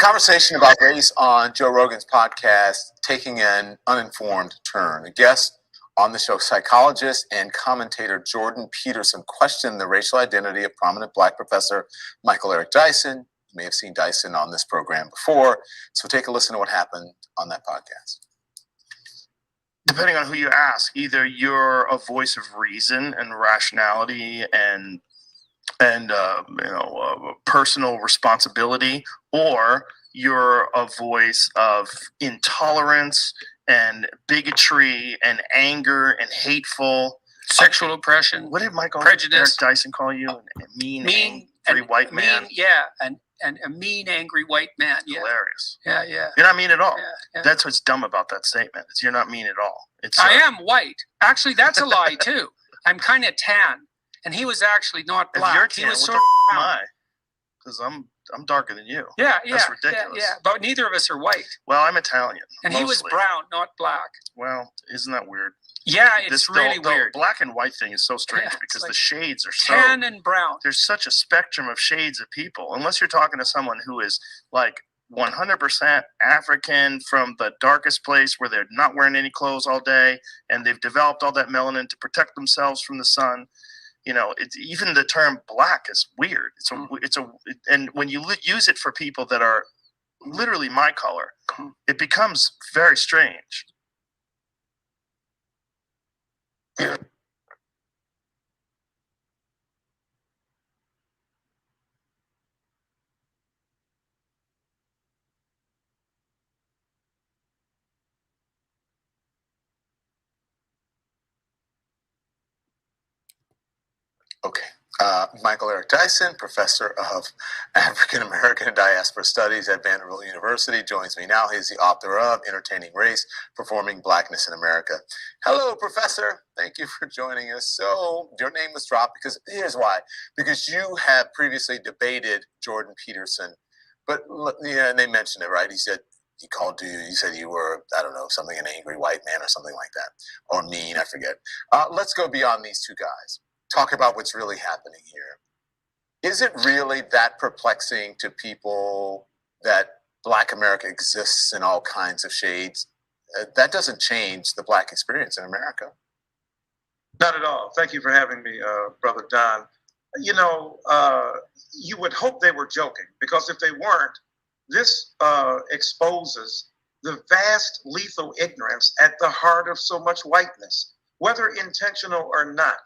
conversation about race on Joe Rogan's podcast taking an uninformed turn. A guest on the show, psychologist and commentator Jordan Peterson, questioned the racial identity of prominent Black professor Michael Eric Dyson. You may have seen Dyson on this program before, so take a listen to what happened on that podcast. Depending on who you ask, either you're a voice of reason and rationality and personal responsibility, or you're a voice of intolerance and bigotry and anger and hateful sexual oppression. What did Michael prejudice, Eric Dyson call you? A mean angry white man. And a mean, angry white man. Yeah. Hilarious. Yeah. You're not mean at all. Yeah. That's what's dumb about that statement. You're not mean at all. I am white. Actually, that's a lie too. I'm kind of tan, and he was actually not black. If you're tan, he was what sort the of am I? Because I'm darker than you. Yeah. That's ridiculous. Yeah. But neither of us are white. Well, I'm Italian. And mostly. He was brown, not black. Well, isn't that weird? Yeah, it's really weird. The black and white thing is so strange because like the shades are so tan and brown. There's such a spectrum of shades of people. Unless you're talking to someone who is like 100% African from the darkest place where they're not wearing any clothes all day and they've developed all that melanin to protect themselves from the sun. You know, even the term black is weird. And when you use it for people that are literally my color, it becomes very strange. Okay. Michael Eric Dyson, professor of African American and Diaspora Studies at Vanderbilt University, joins me now. He's the author of Entertaining Race, Performing Blackness in America. Hello, Professor. Thank you for joining us. So your name was dropped because here's why. Because you have previously debated Jordan Peterson, but and they mentioned it, right? He said he called you. You said you were, I don't know, something an angry white man or something like that, or mean. I forget. Let's go beyond these two guys. Talk about what's really happening here. Is it really that perplexing to people that Black America exists in all kinds of shades? That doesn't change the Black experience in America. Not at all. Thank you for having me, Brother Don. You know, you would hope they were joking, because if they weren't, this exposes the vast lethal ignorance at the heart of so much whiteness, whether intentional or not.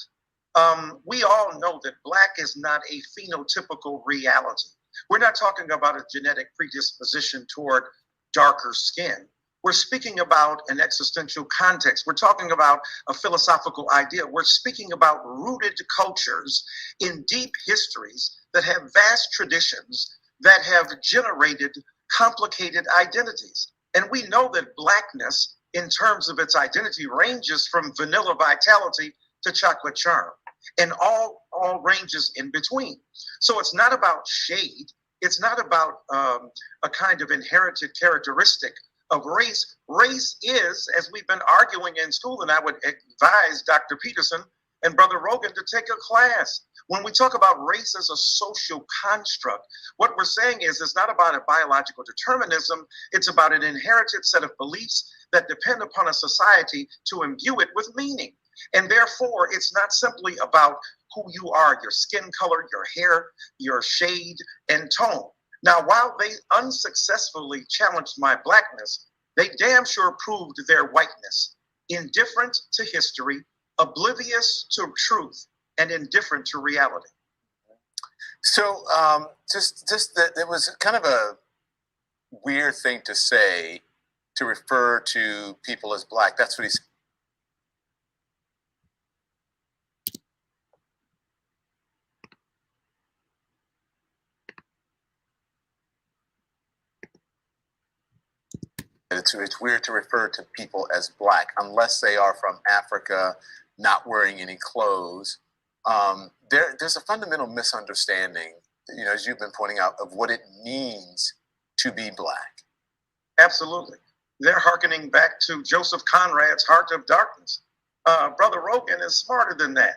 We all know that Black is not a phenotypical reality. We're not talking about a genetic predisposition toward darker skin. We're speaking about an existential context. We're talking about a philosophical idea. We're speaking about rooted cultures in deep histories that have vast traditions that have generated complicated identities. And we know that Blackness, in terms of its identity, ranges from vanilla vitality to chocolate charm, and all ranges in between. So it's not about shade. It's not about a kind of inherited characteristic of race. Race is, as we've been arguing in school, and I would advise Dr. Peterson and Brother Rogan to take a class. When we talk about race as a social construct, what we're saying is it's not about a biological determinism. It's about an inherited set of beliefs that depend upon a society to imbue it with meaning. And therefore, it's not simply about who you are, your skin color, your hair, your shade, and tone. Now, while they unsuccessfully challenged my Blackness, they damn sure proved their whiteness. Indifferent to history, oblivious to truth, and indifferent to reality. So it was kind of a weird thing to say, to refer to people as Black. That's what he's. It's weird to refer to people as Black unless they are from Africa, not wearing any clothes. There's a fundamental misunderstanding, you know, as you've been pointing out, of what it means to be Black. Absolutely. They're hearkening back to Joseph Conrad's Heart of Darkness. Brother Rogan is smarter than that.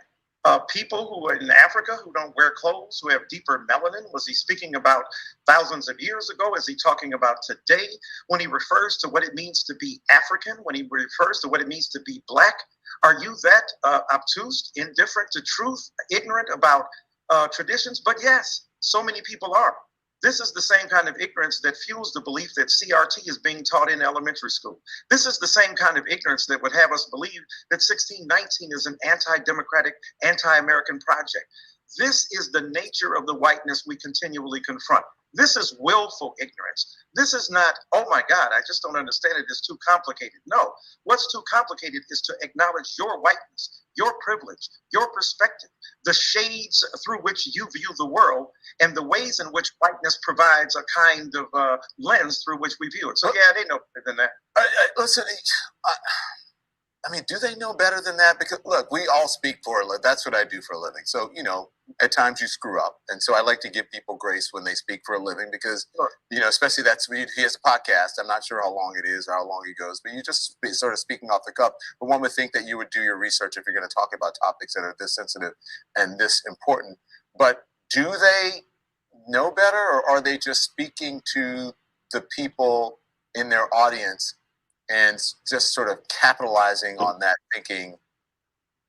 people who are in Africa who don't wear clothes, who have deeper melanin? Was he speaking about thousands of years ago? Is he talking about today when he refers to what it means to be African, when he refers to what it means to be black? Are you that obtuse, indifferent to truth, ignorant about traditions? But yes, so many people are. This is the same kind of ignorance that fuels the belief that CRT is being taught in elementary school. This is the same kind of ignorance that would have us believe that 1619 is an anti-democratic, anti-American project. This is the nature of the whiteness we continually confront. This is willful ignorance. This is not, oh my God, I just don't understand it. It's too complicated. No, what's too complicated is to acknowledge your whiteness, your privilege, your perspective, the shades through which you view the world, and the ways in which whiteness provides a kind of lens through which we view it. So yeah, they know better than that. Listen, I mean, do they know better than that? Because look, we all speak for a living. That's what I do for a living. So, you know, at times you screw up. And so I like to give people grace when they speak for a living because, you know, especially he has a podcast. I'm not sure how long it is or how long it goes, but you just sort of speaking off the cuff. But one would think that you would do your research if you're going to talk about topics that are this sensitive and this important. But do they know better, or are they just speaking to the people in their audience and just sort of capitalizing on that, thinking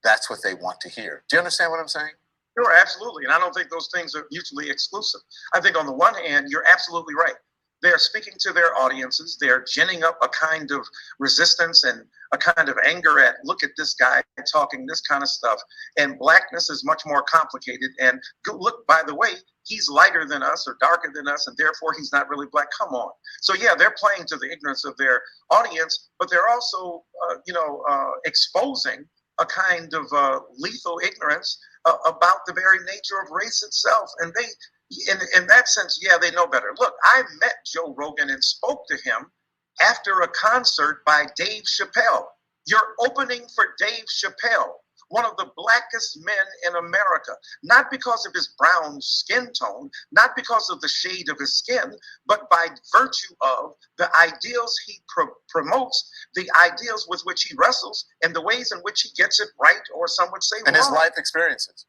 that's what they want to hear? Do you understand what I'm saying? Sure, absolutely. And I don't think those things are mutually exclusive. I think on the one hand, you're absolutely right. They're speaking to their audiences. They're ginning up a kind of resistance and a kind of anger at, look at this guy talking this kind of stuff. And blackness is much more complicated. And look, by the way, he's lighter than us or darker than us, and therefore he's not really black. Come on. So yeah, they're playing to the ignorance of their audience, but they're also, exposing a kind of lethal ignorance about the very nature of race itself. And they, in that sense, yeah, they know better. Look, I met Joe Rogan and spoke to him after a concert by Dave Chappelle. You're opening for Dave Chappelle, one of the blackest men in America, not because of his brown skin tone, not because of the shade of his skin, but by virtue of the ideals he promotes, the ideals with which he wrestles, and the ways in which he gets it right, or some would say and wrong. his life experiences.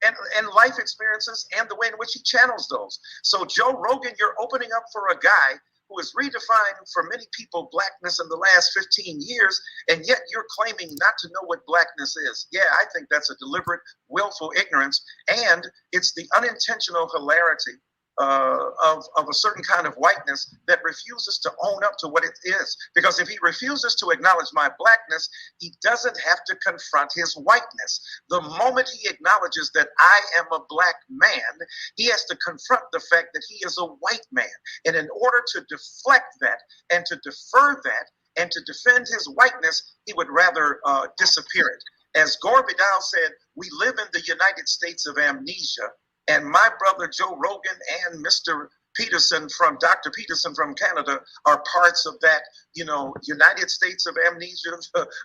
And life experiences and the way in which he channels those. So Joe Rogan, you're opening up for a guy who has redefined for many people blackness in the last 15 years, and yet you're claiming not to know what blackness is. Yeah, I think that's a deliberate, willful ignorance, and it's the unintentional hilarity of a certain kind of whiteness that refuses to own up to what it is. Because if he refuses to acknowledge my blackness, he doesn't have to confront his whiteness. The moment he acknowledges that I am a black man, he has to confront the fact that he is a white man. And in order to deflect that and to defer that and to defend his whiteness, he would rather disappear it. As Gore Vidal said, we live in the United States of amnesia. And my brother Joe Rogan and Mr. Peterson Dr. Peterson from Canada are parts of that, United States of amnesia,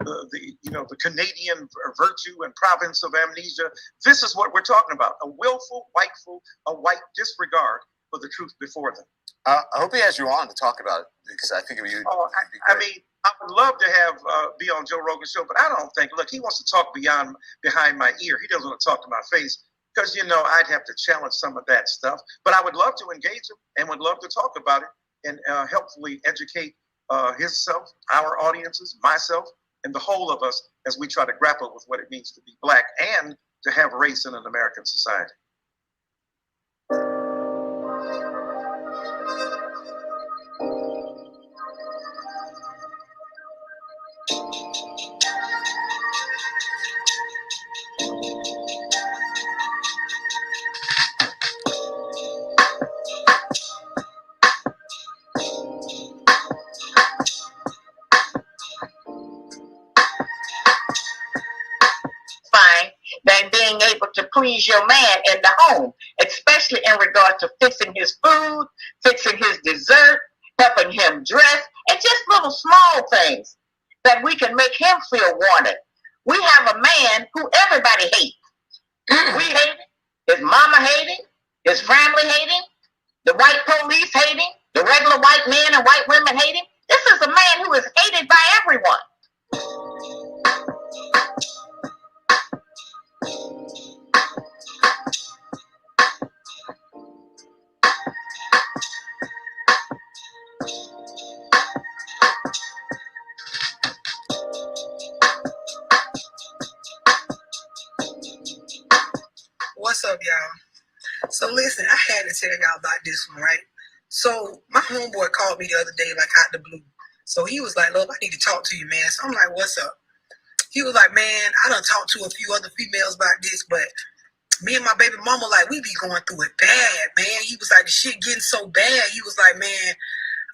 the Canadian virtue and province of amnesia. This is what we're talking about: a willful, white disregard for the truth before them. I hope he has you on to talk about it, because I think it would be great. I would love to have be on Joe Rogan's show, but I don't think. Look, he wants to talk behind my ear. He doesn't want to talk to my face. Because, I'd have to challenge some of that stuff. But I would love to engage him and would love to talk about it and helpfully educate himself, our audiences, myself, and the whole of us as we try to grapple with what it means to be black and to have race in an American society. Than being able to please your man in the home, especially in regard to fixing his food, fixing his dessert, helping him dress, and just little small things that we can make him feel wanted. We have a man who everybody hates. We hate him, his mama hate him, his family hate him, the white police hate him, the regular white men and white women hate him. This is a man who is hated by everyone. What's up, y'all? So listen, I had to tell y'all about this one, right? So my homeboy called me the other day, like out the blue. So he was like, "Love, I need to talk to you, man." So I'm like, "What's up?" He was like, "Man, I done talked to a few other females about this, but me and my baby mama, like, we be going through it bad, man." He was like, "The shit getting so bad." He was like, "Man,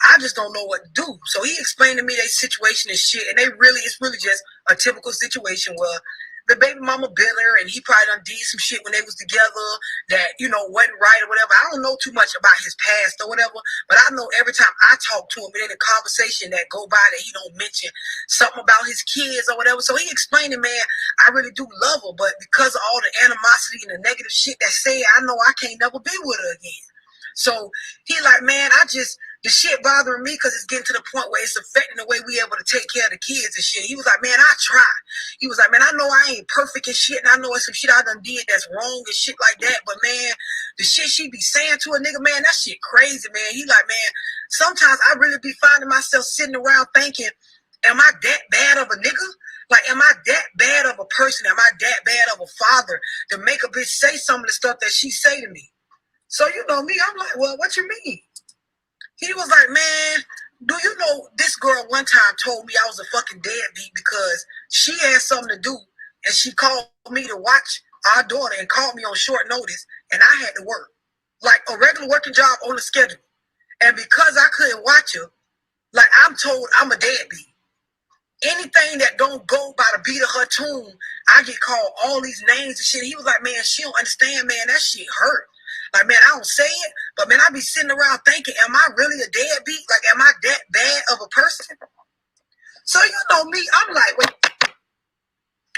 I just don't know what to do." So he explained to me their situation and shit, and it's really just a typical situation where the baby mama bit her, and he probably done did some shit when they was together that, wasn't right or whatever. I don't know too much about his past or whatever, but I know every time I talk to him, in a conversation that go by that he don't mention something about his kids or whatever. So he explained it, man, I really do love her, but because of all the animosity and the negative shit that said, I know I can't never be with her again. So he like, "Man, the shit bothering me because it's getting to the point where it's affecting the way we able to take care of the kids and shit." He was like, "Man, I try." He was like, "Man, I know I ain't perfect and shit, and I know it's some shit I done did that's wrong and shit like that, but man, the shit she be saying to a nigga, man, that shit crazy, man." He like, "Man, sometimes I really be finding myself sitting around thinking, am I that bad of a nigga? Like, am I that bad of a person? Am I that bad of a father to make a bitch say some of the stuff that she say to me?" So you know me, I'm like, "Well, what you mean?" He was like, "Man, do you know this girl one time told me I was a fucking deadbeat because she had something to do and she called me to watch our daughter and called me on short notice and I had to work. Like a regular working job on the schedule. And because I couldn't watch her, like I'm told I'm a deadbeat. Anything that don't go by the beat of her tune, I get called all these names and shit." He was like, "Man, she don't understand, man. That shit hurt. Like, man, I don't say it, but man, I be sitting around thinking, am I really a deadbeat? Like, am I that bad of a person?" So you know me, I'm like,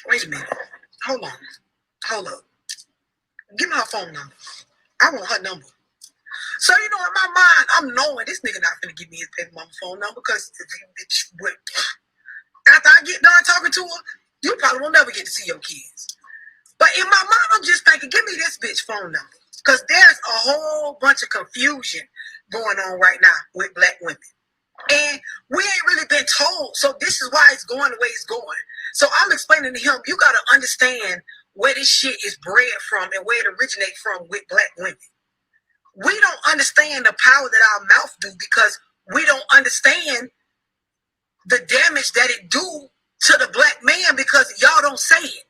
wait a minute. Hold up. Give me her phone number. I want her number. So in my mind, I'm knowing this nigga not finna give me his baby mama phone number because after I get done talking to her, you probably will never get to see your kids. But in my mind, I'm just thinking, give me this bitch phone number. Because there's a whole bunch of confusion going on right now with black women. And we ain't really been told. So this is why it's going the way it's going. So I'm explaining to him, you got to understand where this shit is bred from and where it originates from with black women. We don't understand the power that our mouth do because we don't understand the damage that it do to the black man because y'all don't say it.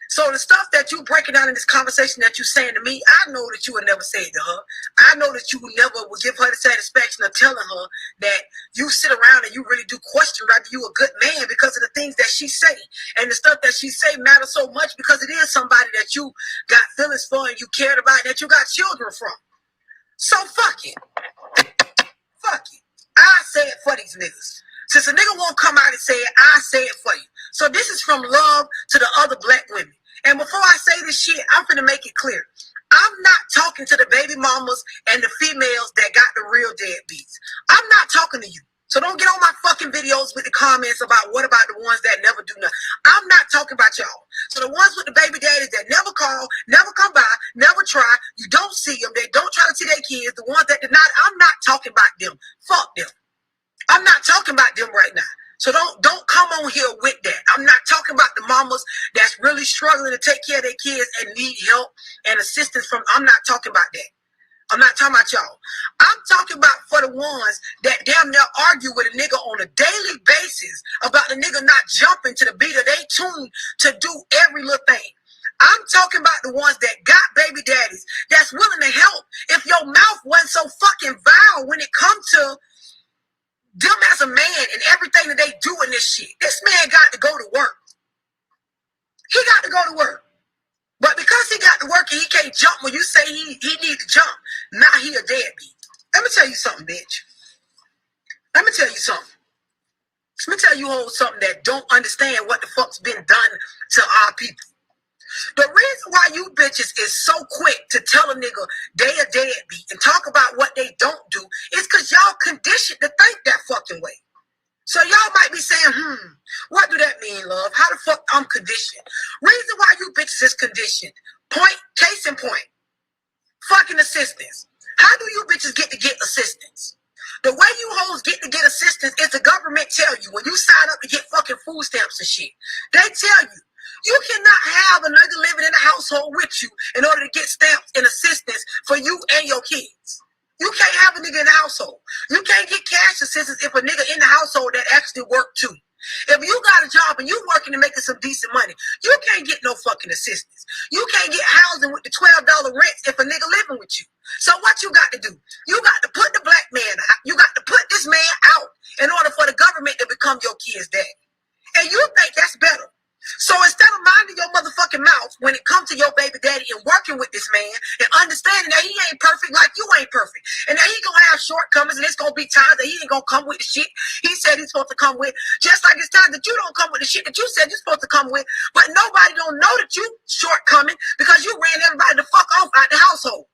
So the stuff that you breaking down in this conversation that you saying to me, I know that you would never say it to her. I know that you never would give her the satisfaction of telling her that you sit around and you really do question whether you a good man because of the things that she say. And the stuff that she say matters so much because it is somebody that you got feelings for and you cared about and that you got children from. So fuck it. Fuck it. I say it for these niggas. Since a nigga won't come out and say it, I say it for you. So this is from love to the other black women. And before I say this shit, I'm finna make it clear. I'm not talking to the baby mamas and the females that got the real deadbeats. I'm not talking to you. So don't get on my fucking videos with the comments about what about the ones that never do nothing. I'm not talking about y'all. So the ones with the baby daddies that never call, never come by, never try, you don't see them, they don't try to see their kids, the ones that did not, I'm not talking about them. Fuck them. I'm not talking about them right now. So don't come on here with that. I'm not talking about the mamas that's really struggling to take care of their kids and need help and assistance from. I'm not talking about that. I'm not talking about y'all. I'm talking about for the ones that damn near argue with a nigga on a daily basis about the nigga not jumping to the beat of their tune to do every little thing. I'm talking about the ones that got baby daddies that's willing to help if your mouth wasn't so fucking vile when it comes to them as a man and everything that they do in this shit. This man got to go to work. He got to go to work. But because he got to work and he can't jump when you say he need to jump, now he a deadbeat. Let me tell you something, bitch. Let me tell you something. Let me tell you all something that don't understand what the fuck's been done to our people. The reason why you bitches is so quick to tell a nigga they a deadbeat and talk about what they don't do is because y'all conditioned to think that fucking way. So y'all might be saying, what do that mean, love? How the fuck I'm conditioned? Reason why you bitches is conditioned. Case in point. Fucking assistance. How do you bitches get to get assistance? The way you hoes get to get assistance is the government tell you when you sign up to get fucking food stamps and shit. They tell you, You cannot have a nigga living in a household with you in order to get stamps and assistance for you and your kids. You can't have a nigga in the household. You can't get cash assistance if a nigga in the household that actually work too. If you got a job and you working and making some decent money, you can't get no fucking assistance. You can't get housing with the $12 rent if a nigga living with you. So what you got to do? You got to put the black man out. You got to put this man out in order for the government to become your kid's daddy. And you think that's better. So instead of minding your motherfucking mouth when it comes to your baby daddy and working with this man and understanding that he ain't perfect like you ain't perfect and that he gonna have shortcomings and it's gonna be times that he ain't gonna come with the shit he said he's supposed to come with, just like it's times that you don't come with the shit that you said you're supposed to come with, but nobody don't know that you shortcoming because you ran everybody the fuck off out the household.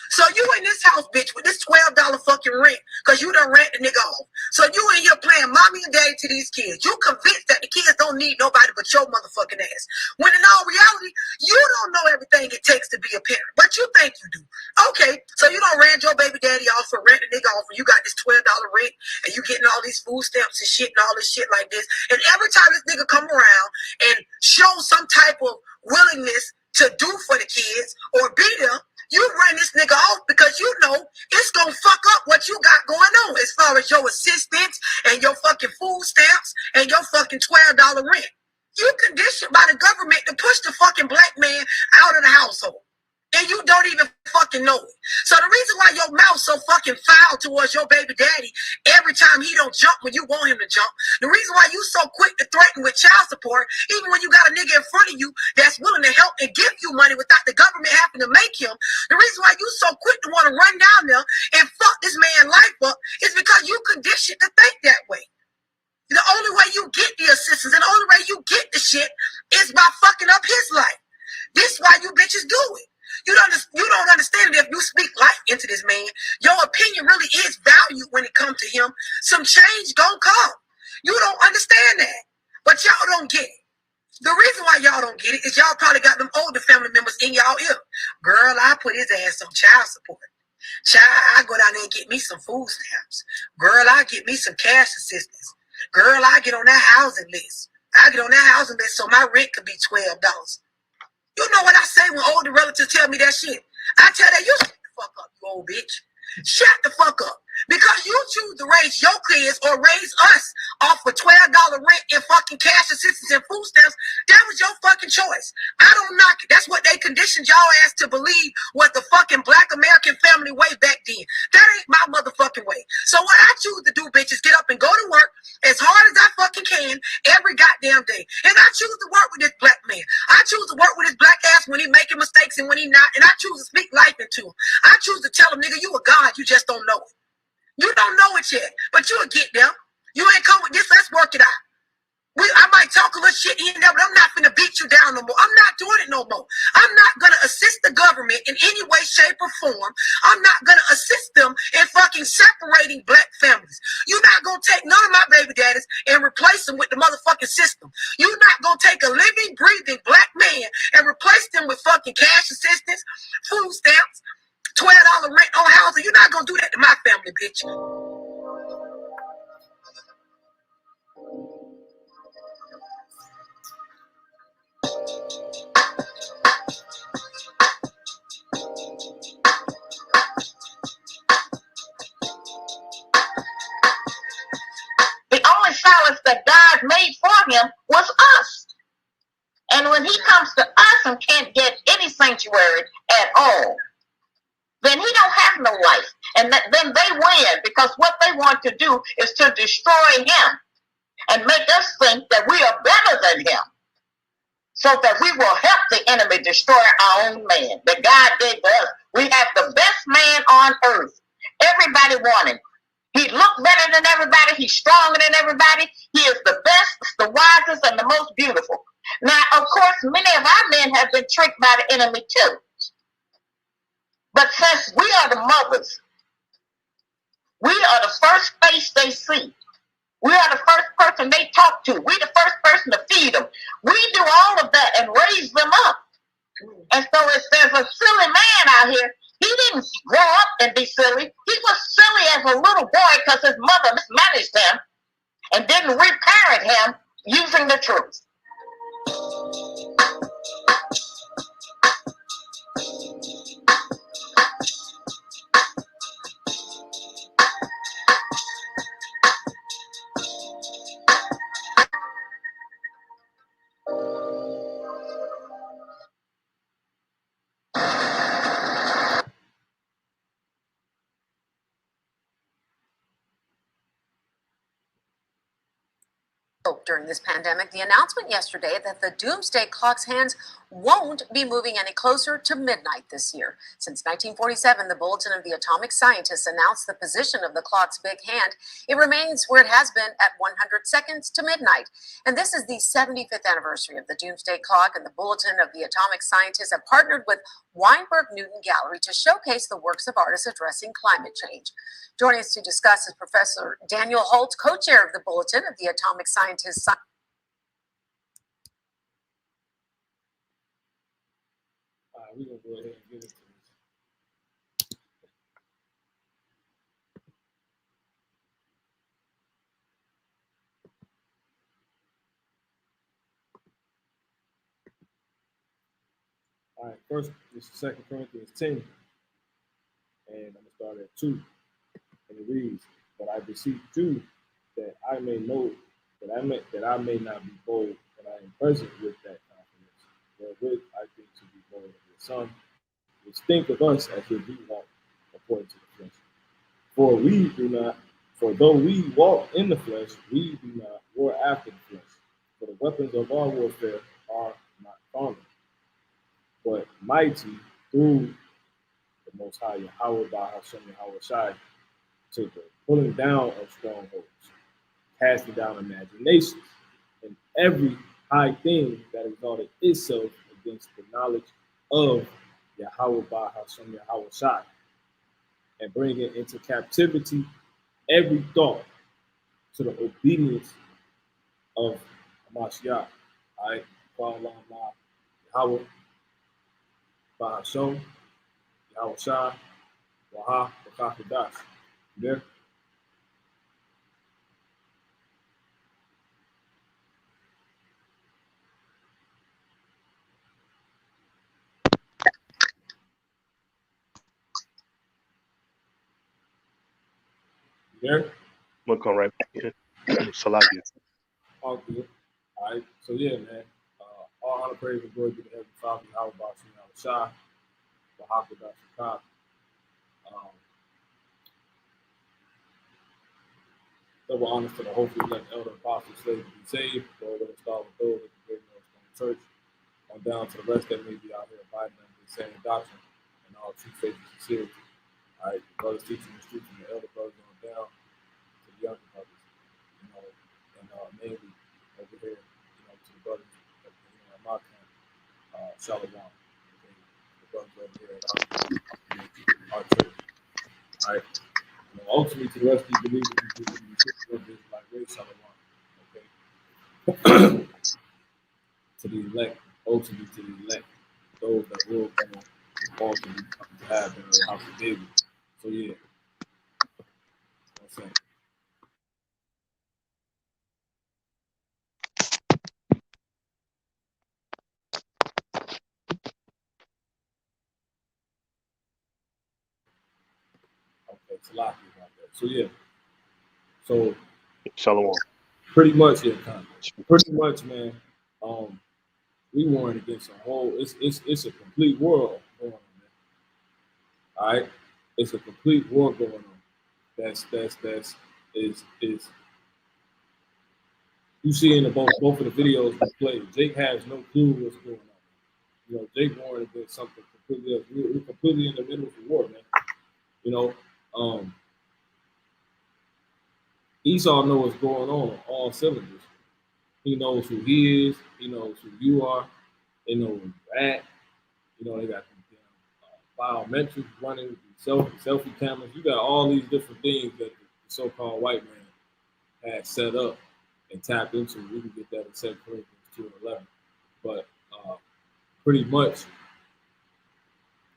So you in this house, bitch, with this $12 fucking rent, because you done rent the nigga off. So you in here playing mommy and daddy to these kids. You convinced that the kids don't need nobody but your motherfucking ass. When in all reality, you don't know everything it takes to be a parent, but you think you do. Okay, so you done ran your baby daddy off for rent the nigga off, and you got this $12 rent, and you getting all these food stamps and shit and all this shit like this. And every time this nigga come around and show some type of willingness to do for the kids or be there, you run this nigga off because you know it's gonna fuck up what you got going on as far as your assistance and your fucking food stamps and your fucking $12 rent. You conditioned by the government to push the fucking black man out of the household. And you don't even fucking know it. So the reason why your mouth so fucking foul towards your baby daddy every time he don't jump when you want him to jump, the reason why you so quick to threaten with child support, even when you got a nigga in front of you that's willing to help and give you money without the government having to make him, the reason why you so quick to want to run down there and fuck this man's life up is because you conditioned to think that way. The only way you get the assistance and the only way you get the shit is by fucking up his life. This is why you bitches do it. You don't understand that if you speak life into this man, your opinion really is valued when it comes to him. Some change gonna come. You don't understand that. But y'all don't get it. The reason why y'all don't get it is y'all probably got them older family members in y'all ear. Girl, I put his ass on child support. Child, I go down there and get me some food stamps. Girl, I get me some cash assistance. Girl, I get on that housing list. I get on that housing list so my rent could be $12. You know what I say when older relatives tell me that shit? I tell them, you shut the fuck up, you old bitch. Shut the fuck up. Because you choose to raise your kids or raise us off of $12 rent and fucking cash assistance and food stamps, that was your fucking choice. I don't knock it. That's what they conditioned y'all ass to believe was the fucking black American family way back then. That ain't my motherfucking way. So what I choose to do, bitch, is get up and go to work as hard as I fucking can every goddamn day. And I choose to work with this black man. I choose to work with his black ass when he making mistakes and when he not. And I choose to speak life into him. I choose to tell him, nigga, you a god, you just don't know it. You don't know it yet, but you'll get there. You ain't come with this, let's work it out. I might talk a little shit here and there, but I'm not gonna beat you down no more. I'm not doing it no more. I'm not gonna assist the government in any way, shape, or form. I'm not gonna assist them in fucking separating black families. You're not gonna take none of my baby daddies and replace them with the motherfucking system. You're not gonna take a living, breathing black man and replace them with fucking cash assistance, food stamps, $12 rent on housing. You're not gonna do that to my family, bitch. The only solace that God made for him was us. And when he comes to us and can't get any sanctuary at all, then he don't have no life. And then they win, because what they want to do is to destroy him and make us think that we are better than him, so that we will help the enemy destroy our own man that God gave us. We have the best man on earth. Everybody want him. He looked better than everybody. He's stronger than everybody. He is the best, the wisest, and the most beautiful. Now, of course, many of our men have been tricked by the enemy too. But since we are the mothers, we are the first face they see. We are the first person they talk to. We're the first person to feed them. We do all of that and raise them up. And so if there's a silly man out here, he didn't grow up and be silly. He was silly as a little boy because his mother mismanaged him and didn't reparent him using the truth. During this pandemic, the announcement yesterday that the doomsday clock's hands won't be moving any closer to midnight this year. Since 1947, the Bulletin of the Atomic Scientists announced the position of the clock's big hand. It remains where it has been at 100 seconds to midnight. And this is the 75th anniversary of the doomsday clock, and the Bulletin of the Atomic Scientists have partnered with Weinberg Newton Gallery to showcase the works of artists addressing climate change. Joining us to discuss is Professor Daniel Holt, co-chair of the Bulletin of the Atomic Scientists. We're going to go ahead and give it to this. All right, first, this is 2 Corinthians 10, and I'm going to start at 2, and it reads, "But I beseech you that I may know that I may not be bold, that I am present with that confidence, wherewith I think to be bold of your Son, which think of us as if we walk according to the flesh. For though we walk in the flesh, we do not war after the flesh. For the weapons of our warfare are not carnal, but mighty through the Most High Yahweh by Hashem Yahweh Shai, to the pulling down of strongholds, casting down imaginations, and every high thing that exalted itself against the knowledge of Yahweh by Hashem Yahweh Shai, and bringing into captivity every thought to the obedience of Hamashiach." All right, Yahweh by Hashem Yahweh Shai, Waha, Wakakadas. There. There. We'll come right back in. Salakia. All good. All right. So yeah, man. All honor, praise, and glory to the Heavenly Father, Yahweh Bashim Yahweh Shai, Wahakadas Shakah. Double honors to the hopefully elect elder apostles, slaves to be saved. Lord, let us start with those that the great Millstone Church, on down to the rest that may be out here abiding under the same doctrine and all true faith and sincerity. All right, the brothers teaching the streets from the elder brothers on down to the younger brothers, you know, and mainly over here, you know, to the brothers, you know, at my camp, Shalom. Okay, the brothers over here at our church. All right. Ultimately, to the rest of you believers who do like race, Shalom. Okay. To the elect, ultimately to the elect, those that will come ultimately come to have in the house of David. So yeah, that's it. Okay, it's a lot about that. So yeah, so Shalom. pretty much, yeah, pretty much, man. We warring against a whole. It's a complete war going on, man. All right, it's a complete war going on. That's is you see in the both of the videos we played. Jake has no clue what's going on. You know, Jake warring against something completely else. We're completely in the middle of the war, man. You know, Esau knows what's going on all cylinders. He knows who he is. He knows who you are. They know where you're at. You know, they got biometrics running, selfie cameras. You got all these different things that the so-called white man has set up and tapped into. We can get that in 2 Corinthians 2:11. But pretty much,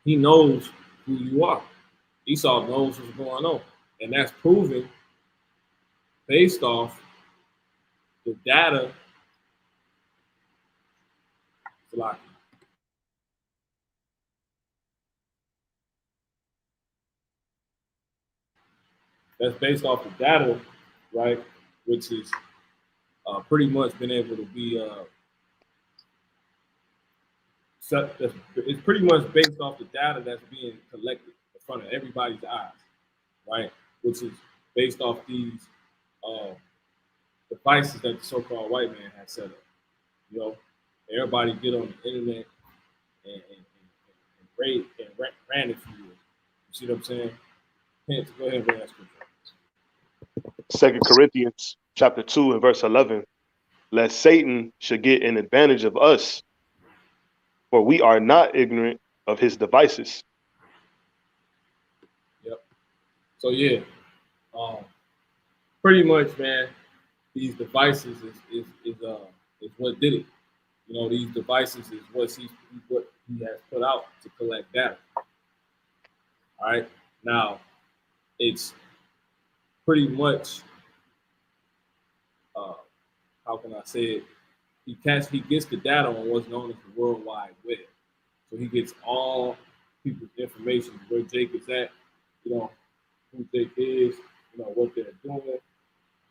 he knows who you are. Esau knows what's going on. And that's proven based off the data. That's based off the data, right? Which is pretty much been able to be it's pretty much based off the data that's being collected in front of everybody's eyes, right? Which is based off these devices that the so-called white man has set up. You know, everybody get on the internet and raid and ran it for you. You see what I'm saying? Hence, go ahead and read that scripture. 2 Corinthians chapter 2 and verse 11. Lest Satan should get an advantage of us, for we are not ignorant of his devices. Yep. So yeah, pretty much, man, these devices is what did it. You know, these devices is what he has put out to collect data. All right. Now, it's pretty much, how can I say it? He gets the data on what's known as the World Wide Web. So he gets all people's information, where Jake is at, you know, who Jake is, you know, what they're doing.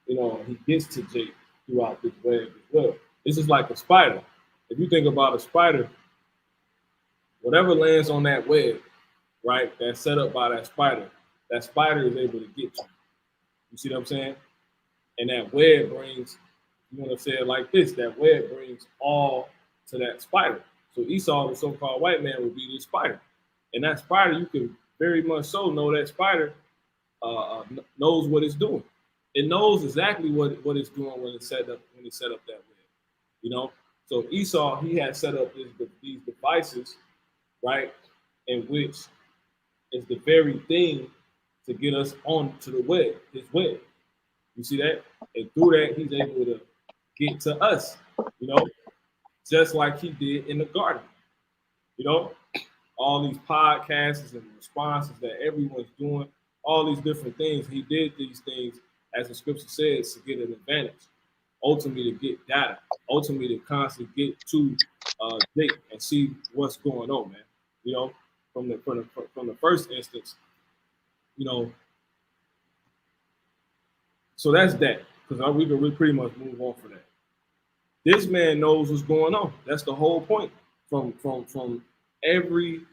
You know, he gets to Jake throughout this web as well. This is like a spider. If you think about a spider, whatever lands on that web, right, that's set up by that spider is able to get to. You see what I'm saying? And that web brings, you want to say it like this, that web brings all to that spider. So Esau, the so-called white man, would be this spider. And that spider, you can very much so know that spider knows what it's doing. It knows exactly what it's doing when it set up that web. You know? So Esau, he had set up these devices, right, in which is the very thing to get us onto the web, his web. You see that? And through that, he's able to get to us, you know, just like he did in the garden. You know, all these podcasts and responses that everyone's doing, all these different things. He did these things, as the scripture says, to get an advantage, ultimately to get data, ultimately to constantly get to Jake and see what's going on, man. You know, from the first instance, you know. So that's that, because we can pretty much move on from that. This man knows what's going on. That's the whole point from every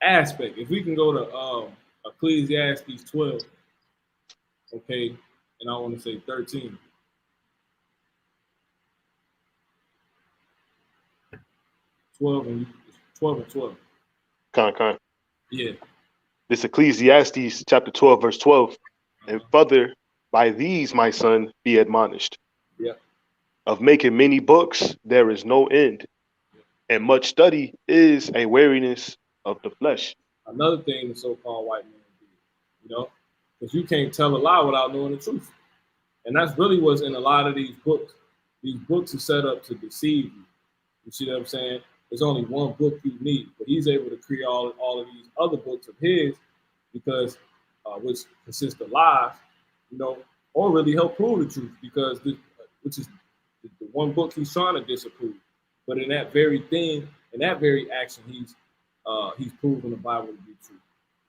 aspect. If we can go to Ecclesiastes 12, okay, and I want to say 13. 12 and 12. Con. Yeah. This Ecclesiastes chapter 12, verse 12. And further, by these, my son, be admonished. Yeah. Of making many books, there is no end. And much study is a weariness of the flesh. Another thing the so-called white man do, you know, because you can't tell a lie without knowing the truth. And that's really what's in a lot of these books. These books are set up to deceive you. You see what I'm saying? There's only one book you need, but he's able to create all of these other books of his, because which consist of lies, you know, or really help prove the truth, because which is the one book he's trying to disapprove. But in that very thing, in that very action, he's proven the Bible to be true,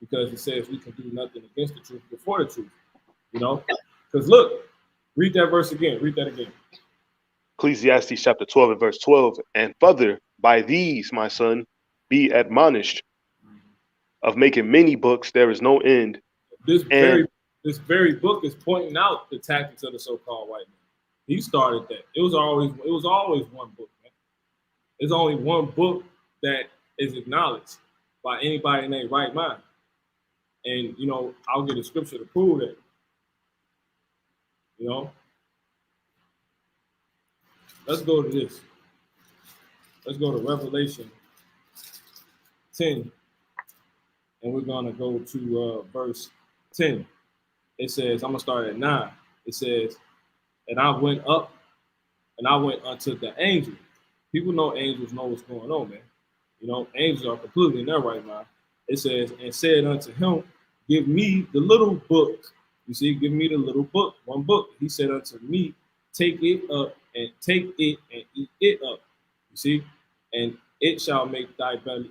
because it says we can do nothing against the truth before the truth. You know, because look, read that verse again. Read that again. Ecclesiastes chapter 12 and verse 12. And further, by these, my son, be admonished. Of making many books, there is no end. This very book is pointing out the tactics of the so-called white man. He started that. It was always one book, man. There's only one book that is acknowledged by anybody in their right mind. And, you know, I'll get a scripture to prove that. You know? Let's go to this. Let's go to Revelation 10. And we're going to go to verse 10. It says, I'm going to start at 9. It says, and I went up and I went unto the angel. People know angels know what's going on, man. You know, angels are completely in their right mind. It says, and said unto him, give me the little book. You see, give me the little book, one book. He said unto me, take it up and take it and eat it up. You see, and it shall make thy belly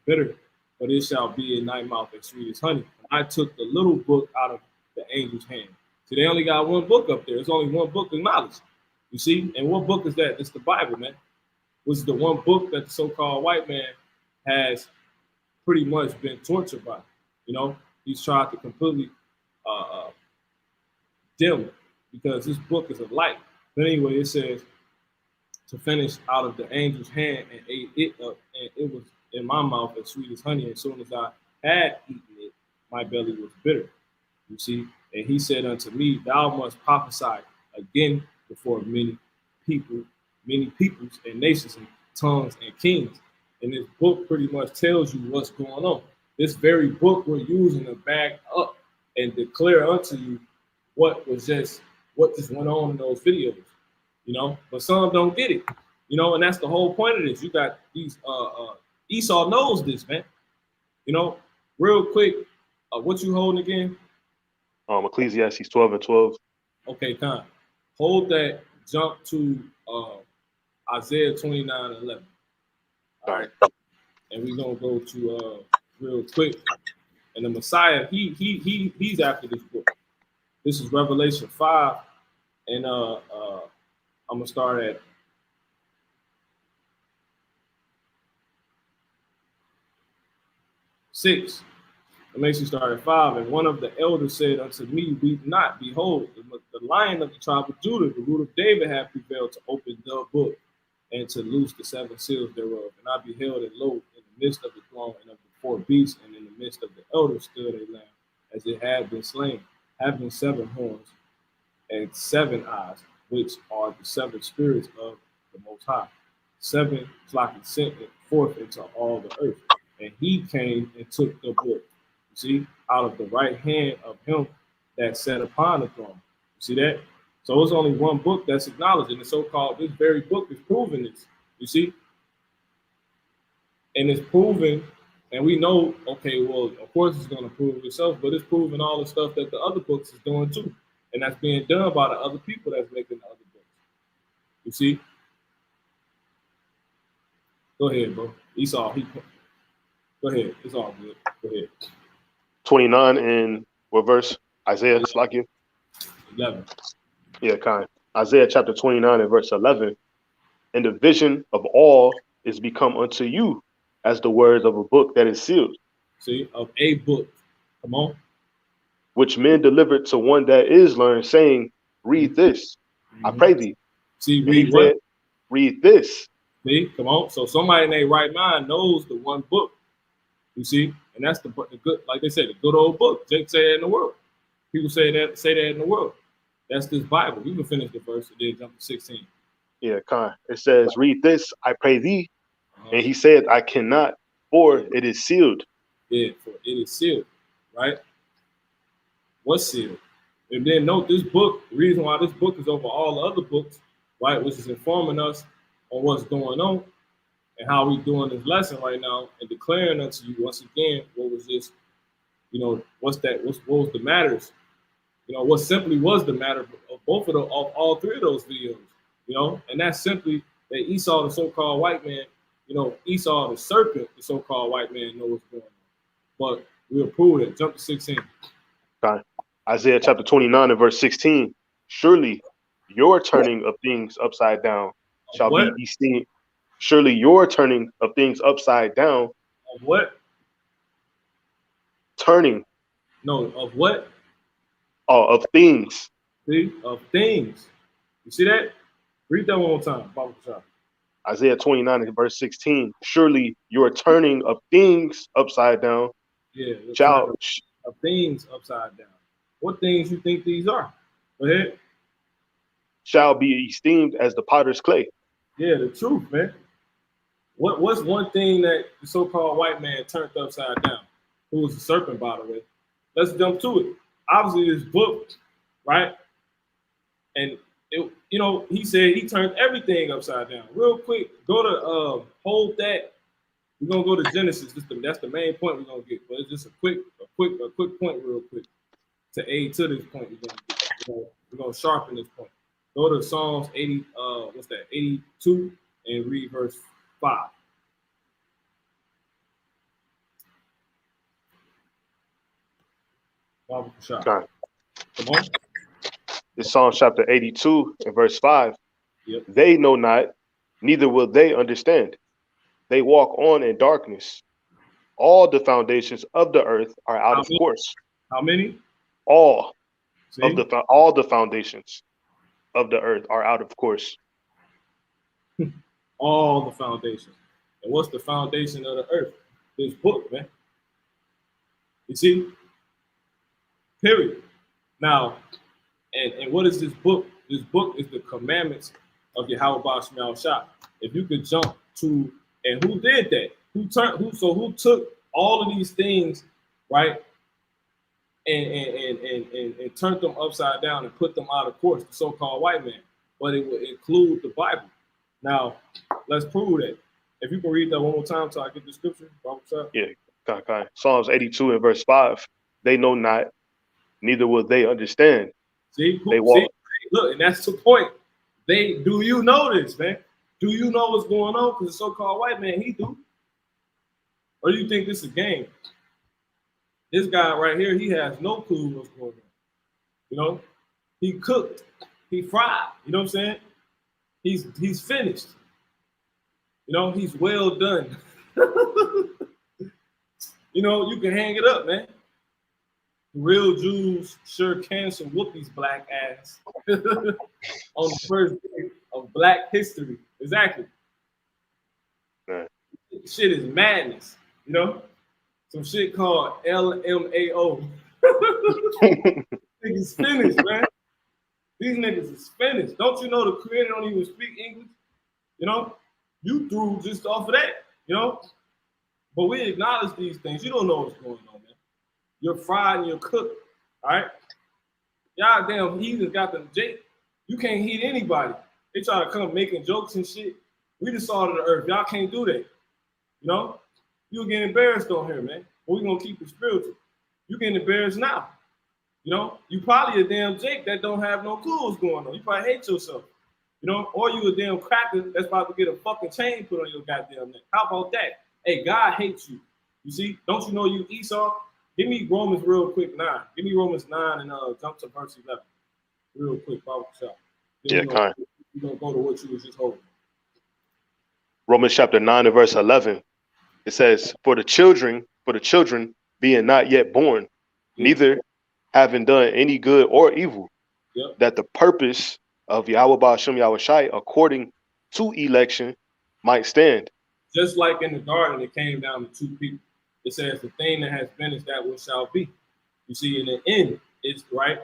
bitter, but it shall be in thy mouth as sweet as honey. And I took the little book out of the angel's hand. So they only got one book up there. There's only one book of knowledge. You see, and what book is that? It's the Bible, man. Which is the one book that the so-called white man has pretty much been tortured by. You know, he's tried to completely dim because this book is of light. But anyway, it says to finish out of the angel's hand and ate it up, and it was in my mouth as sweet as honey. As soon as I had eaten it, my belly was bitter. You see, and he said unto me, thou must prophesy again before many peoples and nations and tongues and kings. And this book pretty much tells you what's going on. This very book we're using to back up and declare unto you what just went on in those videos, you know. But some don't get it, you know, and that's the whole point of this. You got these Esau knows this, man. You know, real quick, what you holding again? Ecclesiastes 12 and 12. Okay, Con. Hold that, jump to Isaiah 29 and 11. All right. And we're gonna go to real quick. And the Messiah, he's after this book. This is Revelation 5, and I'm gonna start at 6. It makes you start at 5. And one of the elders said unto me, weep not, behold, the Lion of the tribe of Judah, the root of David, hath prevailed to open the book and to loose the 7 seals thereof. And I beheld, and lo, in the midst of the throne and of the 4 beasts, and in the midst of the elders stood a lamb, as it had been slain, having 7 horns and 7 eyes, which are the 7 spirits of the Most High. 7 flocking sent forth into all the earth. And he came and took the book, you see, out of the right hand of him that sat upon the throne. You see that? So it's only one book that's acknowledged, and the so-called, this very book is proving this, you see? And it's proven, and we know, okay, well, of course it's going to prove itself, but it's proving all the stuff that the other books is doing too. And that's being done by the other people that's making the other books. You see? Go ahead, bro. Esau, go ahead. It's all good. Go ahead. 29 in what verse? Isaiah, it's like you. 11. Yeah, kind. Isaiah chapter 29 and verse 11. And the vision of all is become unto you as the words of a book that is sealed. See, of a book. Come on. Which men delivered to one that is learned, saying, read this. I pray thee. See, read what? Said, read this. See, come on. So somebody in their right mind knows the one book. You see, and that's the good, like they said, the good old book. Jake say that in the world. People say that in the world. That's this Bible. We can finish the verse and then jump to 16. Yeah, kind. It says, read this, I pray thee. And he said, I cannot, for it is sealed. Yeah, for it is sealed, right? What's sealed? And then note this book, the reason why this book is over all the other books, right, which is informing us on what's going on and how we doing this lesson right now and declaring unto you once again what was this, you know, what was the matters, you know, what simply was the matter of both of all 3 of those videos, you know, and that's simply that Esau, the so-called white man, you know, Esau, the serpent, the so-called white man, knows what's going on. But we'll prove it. Jump to 16. Okay. Isaiah chapter 29 and verse 16. Surely your turning of things upside down shall be esteemed. Surely your turning of things upside down. Of what? Turning. No, of what? Oh, of things. See, of things. You see that? Read that one more time. Isaiah 29 and verse 16. Surely your turning of things upside down. Yeah, shall of things upside down. What things you think these are? Go ahead. Shall be esteemed as the potter's clay. Yeah, the truth, man. What's one thing that the so-called white man turned upside down? Who was the serpent, by the way? Let's jump to it. Obviously, this book, right? And it, you know, he said he turned everything upside down. Real quick, go to hold that. We're gonna go to Genesis. That's the main point we're gonna get. But it's just a quick point, real quick, to aid to this point. We're gonna sharpen this point. Go to Psalms 80. What's that? 82, and read verse 5. Okay. Come on. It's Psalm chapter 82 and verse 5. Yep. They know not, neither will they understand. They walk on in darkness. All the foundations of the earth are out of course. How many? All. of all the foundations of the earth are out of course. All the foundations. And what's the foundation of the earth? This book, man. You see? Period. Now, and what is this book? This book is the commandments of Yahweh Shema Shah. If you could jump to, and who did that? Who took all of these things, right? And turned them upside down and put them out of course, the so-called white man. But it would include the Bible. Now, let's prove that. If you can read that one more time so I get the scripture. Yeah, okay. Psalms 82 and verse 5. They know not, neither will they understand. See, they walk. See, look, and that's the point. Do you know this, man? Do you know what's going on? Because the so-called white man, he do. Or do you think this is a game? This guy right here, he has no clue what's going on. You know, he cooked, he fried. You know what I'm saying? He's finished. You know, he's well done. You know, you can hang it up, man. Real Jews sure can some whoop-these black ass on the first day of Black history. Exactly. Right. Shit is madness, you know? Some shit called LMAO. Niggas finished, man. These niggas is finished. Don't you know the creator don't even speak English? You know? You threw just off of that, you know? But we acknowledge these things. You don't know what's going on, man. You're fried and you're cooked, all right? Y'all damn heathens got them jake. You can't heat anybody. They try to come making jokes and shit. We the salt of the earth. Y'all can't do that, you know? You'll get embarrassed on here, man. But we're going to keep it spiritual. You getting embarrassed now. You know, you probably a damn Jake that don't have no clue what's going on. You probably hate yourself. You know, or you a damn cracker that's about to get a fucking chain put on your goddamn neck. How about that? Hey, God hates you. You see? Don't you know you Esau? Give me Romans real quick 9. Give me Romans 9 and jump to verse 11. Real quick, Bible shop. Yeah, kind. We're going to go to what you was just holding. Romans chapter 9 and verse 11. It says, for the children being not yet born, neither having done any good or evil, that the purpose of Yahweh Ba'ashem Yahweh Shai according to election might stand. Just like in the garden, it came down to two people. It says the thing that has been is that which shall be. You see, in the end, it's right.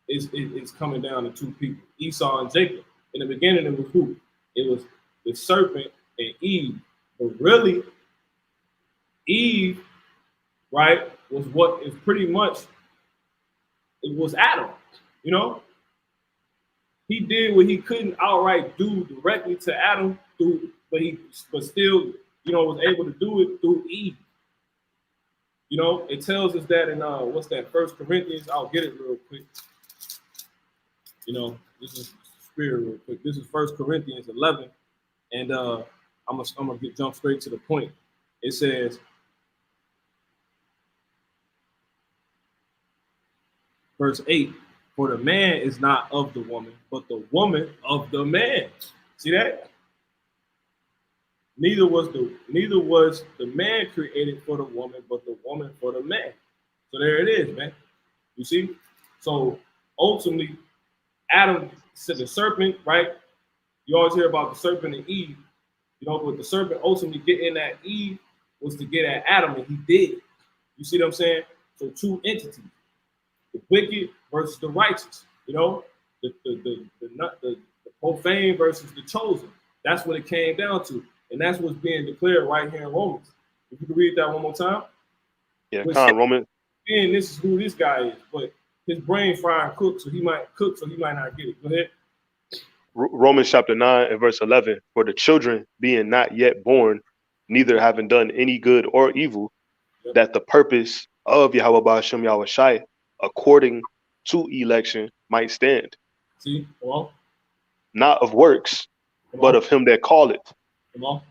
It's coming down to two people, Esau and Jacob. In the beginning, it was who? It was the serpent and Eve. But really, Eve, right, was what is pretty much, it was Adam, you know? He did what he couldn't outright do directly to Adam, but still, you know, was able to do it through Eve. You know, it tells us that in, what's that, 1 Corinthians, I'll get it real quick. You know, this is spirit real quick. This is 1 Corinthians 11, and I'm gonna jump straight to the point. It says, verse 8, for the man is not of the woman, but the woman of the man. See that? Neither was the man created for the woman, but the woman for the man. So there it is, man. You see? So ultimately, Adam said the serpent, right? You always hear about the serpent and Eve. You know, but the serpent ultimately getting at Eve was to get at Adam, and he did. You see what I'm saying? So two entities, the wicked versus the righteous. You know, the profane versus the chosen. That's what it came down to, and that's what's being declared right here in Romans. If you can read that one more time. Yeah, Romans. And this is who this guy is, but his brain fried cook, so he might not get it. Go ahead. Romans chapter 9 and verse 11, for the children being not yet born, neither having done any good or evil, that the purpose of Yahweh Ba'ashem Yahweh Shai according to election might stand. See, come on. Not of works, but of him that calleth. Come on.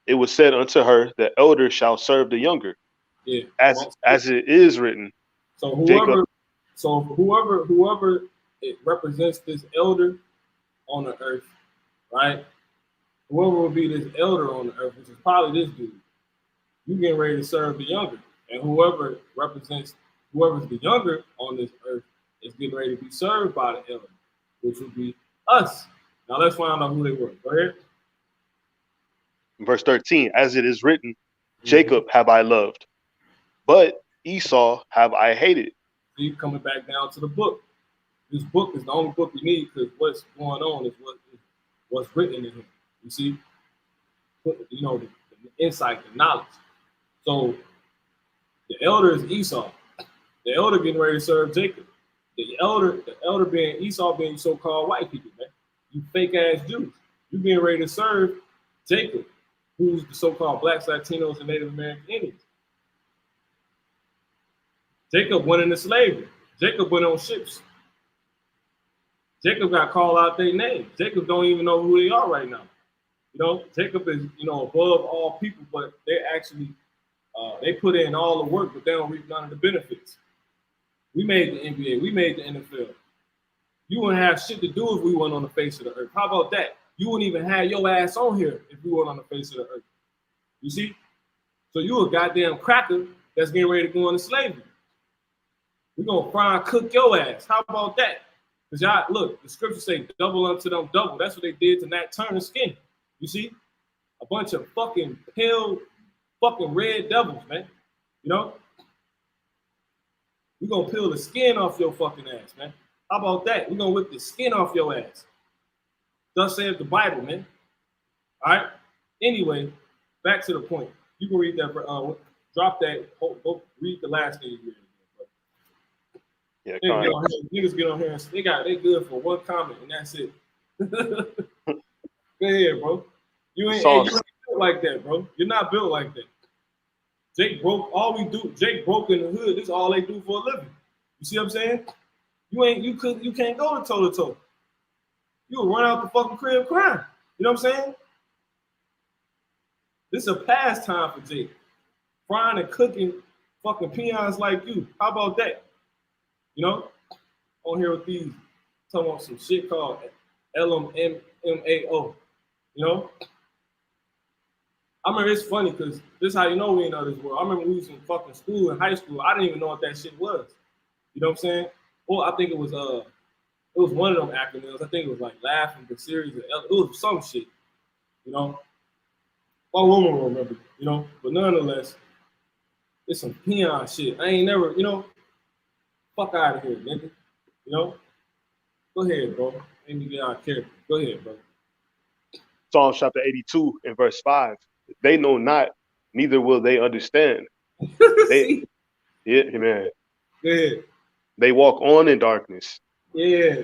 It was said unto her, the elder shall serve the younger. Yeah. As it is written. So whoever it represents this elder on the earth, right? Whoever will be this elder on the earth, which is probably this dude, you getting ready to serve the younger. And whoever's the younger on this earth is getting ready to be served by the elder, which would be us. Now let's find out who they were. Go ahead. Verse 13, as it is written, Jacob have I loved, but Esau have I hated. See, coming back down to the book. This book is the only book we need because what's going on is what's written in here. You see, you know, the insight, the knowledge. So the elder is Esau. The elder getting ready to serve Jacob. The elder being Esau, being so-called white people, man. You fake ass Jews. You getting ready to serve Jacob, who's the so-called blacks, Latinos, and Native American Indians. Jacob went into slavery. Jacob went on ships. Jacob got called out their names. Jacob don't even know who they are right now. You know, Jacob is, you know, above all people, but they actually, they put in all the work, but they don't reap none of the benefits. We made the NBA. We made the NFL. You wouldn't have shit to do if we weren't on the face of the earth. How about that? You wouldn't even have your ass on here if we weren't on the face of the earth. You see? So you a goddamn cracker that's getting ready to go into slavery. We're going to fry and cook your ass. How about that? Because y'all, look, the scriptures say double unto them double. That's what they did to Nat Turner's skin. You see? A bunch of fucking pale, fucking red devils, man. You know? We're going to peel the skin off your fucking ass, man. How about that? We're going to whip the skin off your ass. Thus saith the Bible, man. All right? Anyway, back to the point. You can read that, drop that, go read the last thing you read. Yeah, niggas get on here and they good for one comment and that's it. Go ahead, bro. You ain't built like that, bro. You're not built like that. Jake broke Jake broke in the hood. This is all they do for a living. You see what I'm saying? You can't go toe to toe. You will run out the fucking crib crying. You know what I'm saying? This is a pastime for Jake. Frying and cooking fucking peons like you. How about that? You know, on here with these, talking about some shit called LMAO. You know, I remember it's funny because this is how you know we in this world. I remember we was in fucking school, in high school. I didn't even know what that shit was. You know what I'm saying? Well, I think it was one of them acronyms. I think it was like laughing the series. It was some shit. You know, my woman will remember. You know, but nonetheless, it's some peon shit. I ain't never, you know. Fuck out of here, nigga. You know? Go ahead, bro. Let me get out of character. Go ahead, bro. Psalm chapter 82 and verse 5. They know not, neither will they understand. Yeah, man. Go ahead. They walk on in darkness. Yeah.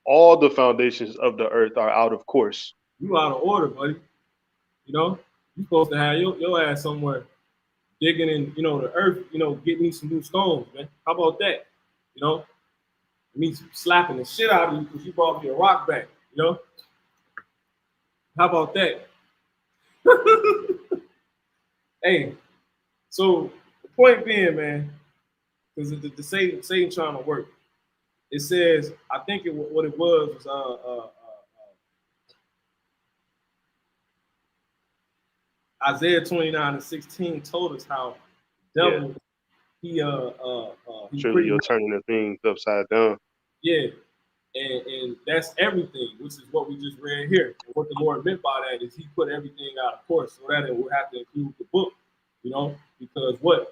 All the foundations of the earth are out of course. You out of order, buddy. You know? You supposed to have your ass somewhere digging in, you know, the earth, you know, getting me some new stones, man. How about that? You know, me slapping the shit out of you because you brought me a rock back, you know? How about that? Hey, so the point being, man, because the Satan trying to work. It says, I think what it was Isaiah 29:16 told us how the devil he surely you're turning the things upside down. Yeah, and that's everything, which is what we just read here. And what the Lord meant by that is He put everything out of course, so that it would have to include the book, you know, because one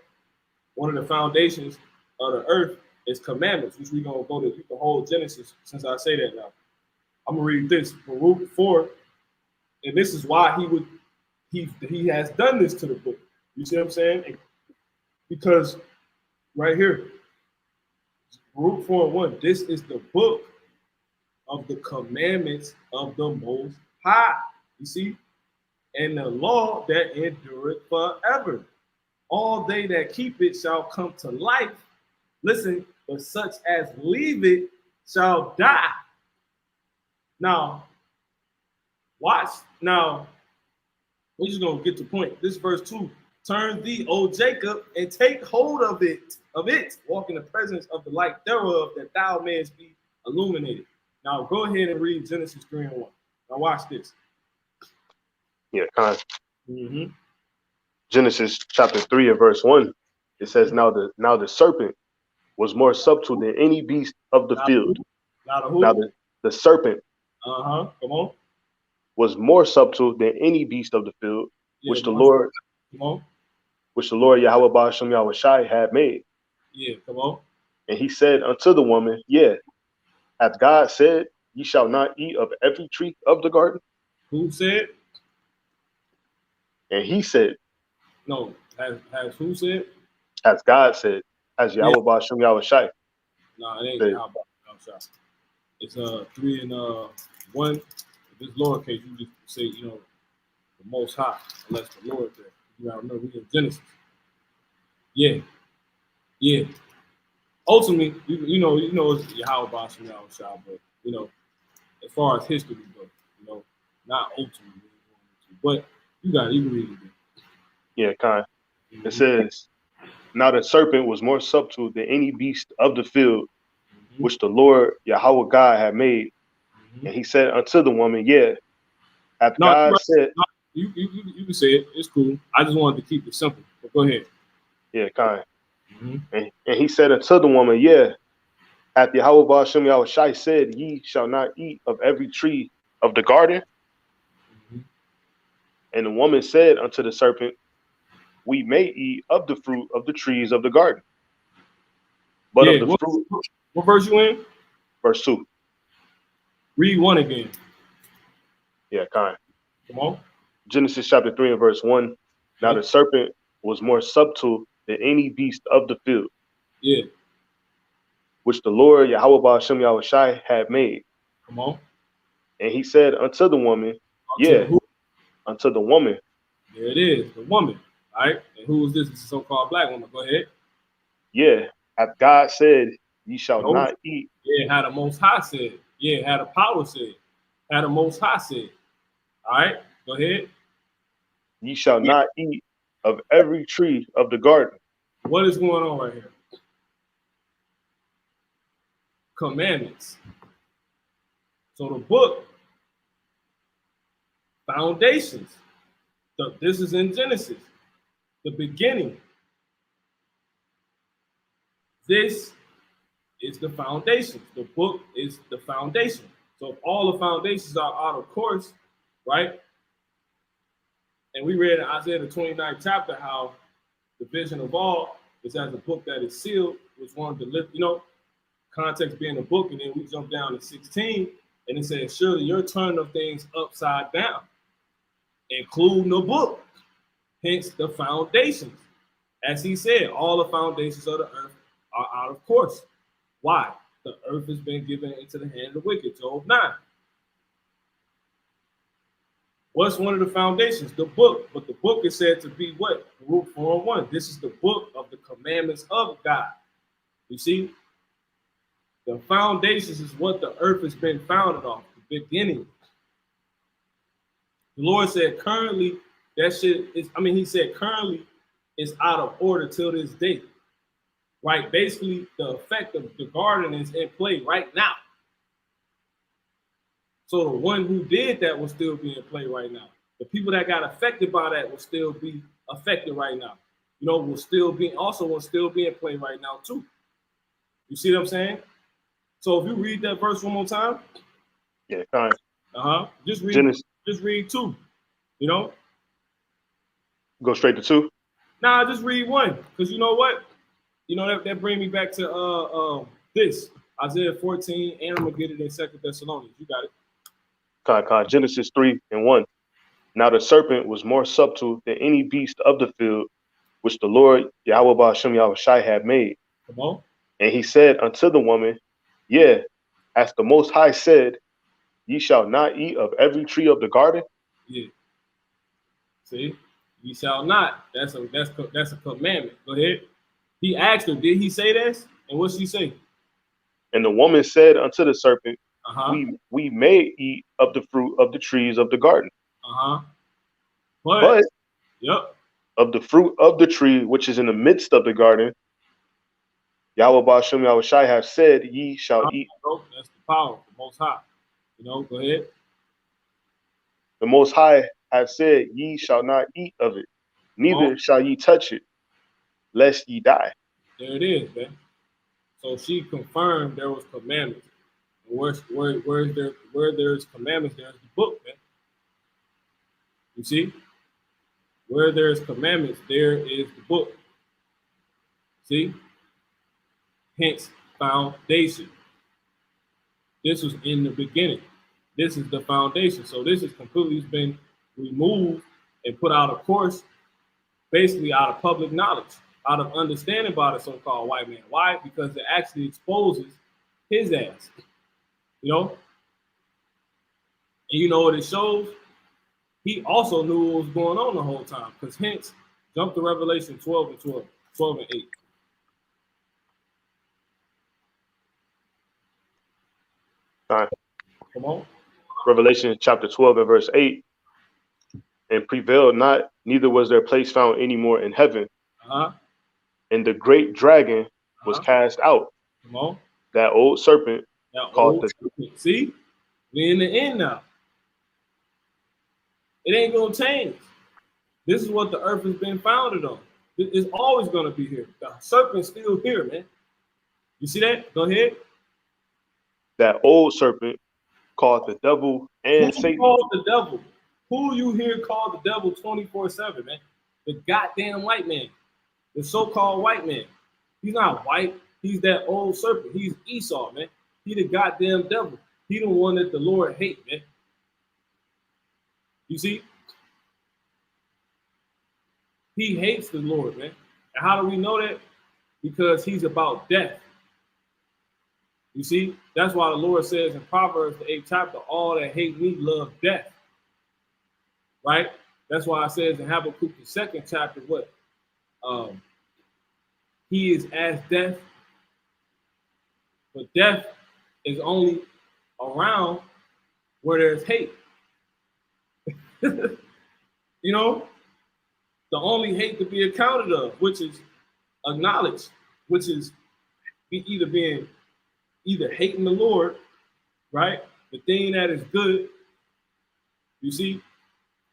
of the foundations of the earth is commandments, which we're gonna go to. You can hold Genesis since I say that now. I'm gonna read this from Baruch 4, and this is why he has done this to the book. You see what I'm saying? Because right here, Baruch 4:1, this is the book of the commandments of the Most High. You see? And the law that endureth forever. All they that keep it shall come to life. Listen, but such as leave it shall die. Now, watch. Now, we're just going to get to the point. This verse 2. Turn thee, O Jacob, and take hold of it. Walk in the presence of the light thereof, that thou mayest be illuminated. Now go ahead and read Genesis 3:1. Now watch this. Yeah, Genesis chapter 3 and verse 1. It says, now the serpent was more subtle than any beast of the field. Now the who? Now the serpent Come on. was more subtle than any beast of the field, Yeah, which the more Lord, come on. which the Lord Yahweh Ba'ashem Yahweh Shai had made. Yeah, come on. And he said unto the woman, yeah, hath God said, ye shall not eat of every tree of the garden? Who said? And he said, No. Has who said? as God said, as Yeah. Yahweh Ba'ashem Yahweh Shai No, it ain't. said. How about? I'm sorry. It's 3 and 1. If it's lowercase, you just say the Most High, unless the Lord there. You gotta remember we in Genesis. Yeah. Ultimately, you know it's Yahweh Ba'ashem Yahweh Shai, but as far as history goes, not ultimately, but you can read it. Yeah, kind. It says, now the serpent was more subtle than any beast of the field, which the Lord Yahweh God had made. And he said unto the woman, yeah, hath No, God said. No, you can say it. It's cool. I just wanted to keep it simple. But go ahead. Yeah, kind. And he said unto the woman, yeah, hath Yahweh Ba'ashem Yahweh Shai said, ye shall not eat of every tree of the garden? And the woman said unto the serpent, we may eat of the fruit of the trees of the garden. But of the fruit. What verse you in? Verse 2. Read 1 again. Yeah, kind. Come on. Genesis chapter 3 and verse 1. Now the serpent was more subtle than any beast of the field. Yeah. Which the Lord Yahweh Ba'ashem Yahweh Shai had made. Come on. And he said unto the woman, unto the woman. There it is, the woman. All right. And who is this? It's a so-called black woman. Go ahead. Yeah. Hath God said, ye shall not eat. Yeah, how the Most High said. Yeah, how the power said. How the Most High said. All right. Go ahead. Ye shall not eat of every tree of the garden. What is going on right here? Commandments. So the book, foundations. This is in Genesis, the beginning. This is the foundation. The book is the foundation. So if all the foundations are out of course, right? And we read in Isaiah the 29th chapter how the vision of all is as a book that is sealed, which one to lift, context being a book, and then we jump down to 16, and it says, surely you're turning of things upside down, including the book, hence the foundations. As he said, all the foundations of the earth are out of course. Why? The earth has been given into the hand of the wicked, Job 9. What's one of the foundations? The book. But the book is said to be what? Root 4:1. This is the book of the commandments of God. You see? The foundations is what the earth has been founded on, the beginning. The Lord said currently, that shit is, he said currently it's out of order till this day. Right? Basically, the effect of the garden is in play right now. So the one who did that will still be in play right now. The people that got affected by that will still be affected right now. Will still be in play right now too. You see what I'm saying? So if you read that verse one more time. Yeah, kind. Just read Genesis. Just read 2. Go straight to 2? Nah, just read 1. Because you know what? That bring me back to this. Isaiah 14, and I'm gonna get it in 2 Thessalonians. You got it. Genesis 3 and 1. Now the serpent was more subtle than any beast of the field, which the Lord Yahweh Ba'ashem Yahweh Shai had made. Come on. And he said unto the woman, yeah, as the Most High said, ye shall not eat of every tree of the garden. Yeah. See, ye shall not. That's a commandment. Go ahead. He asked her, did he say this? And what she say? And the woman said unto the serpent, we may eat of the fruit of the trees of the garden. But of the fruit of the tree which is in the midst of the garden, Yahweh Ba'ashem Yahweh Shai have said, ye shall eat. That's the power, the Most High. Go ahead. The Most High have said, ye shall not eat of it, neither shall ye touch it, lest ye die. There it is, man. So she confirmed there was commandments. And where there's commandments, there's the book, man. You see? Where there's commandments, there is the book. See? Hence, foundation. This was in the beginning. This is the foundation. So this has completely been removed and put out of course, basically out of public knowledge, out of understanding by the so-called white man. Why? Because it actually exposes his ass. You know? And you know what it shows? He also knew what was going on the whole time. Because hence, jump to Revelation 12 and 12, 12 and 8. All right. Come on. Revelation chapter 12 and verse 8. And prevailed not, neither was their place found any more in heaven. Uh-huh. And the great dragon was cast out. Come on. That old serpent That called old serpent. See? We're in the end now. It ain't gonna change. This is what the earth has been founded on. It's always gonna be here. The serpent's still here, man. You see that? Go ahead. that old serpent called the devil and Satan. Called the devil? Who you hear called the devil 24/7, man? The goddamn white man. The so-called white man. He's not white. He's that old serpent. He's Esau, man. He the goddamn devil. He the one that the Lord hate, man. You see? He hates the Lord, man. And how do we know that? Because he's about death. You see? That's why the Lord says in Proverbs, the 8th chapter, all that hate me love death. Right? That's why it says in Habakkuk, the 2nd chapter, what? He is as death, but death is only around where there's hate. You know, the only hate to be accounted of, which is acknowledged, which is either hating the Lord, right? The thing that is good, you see,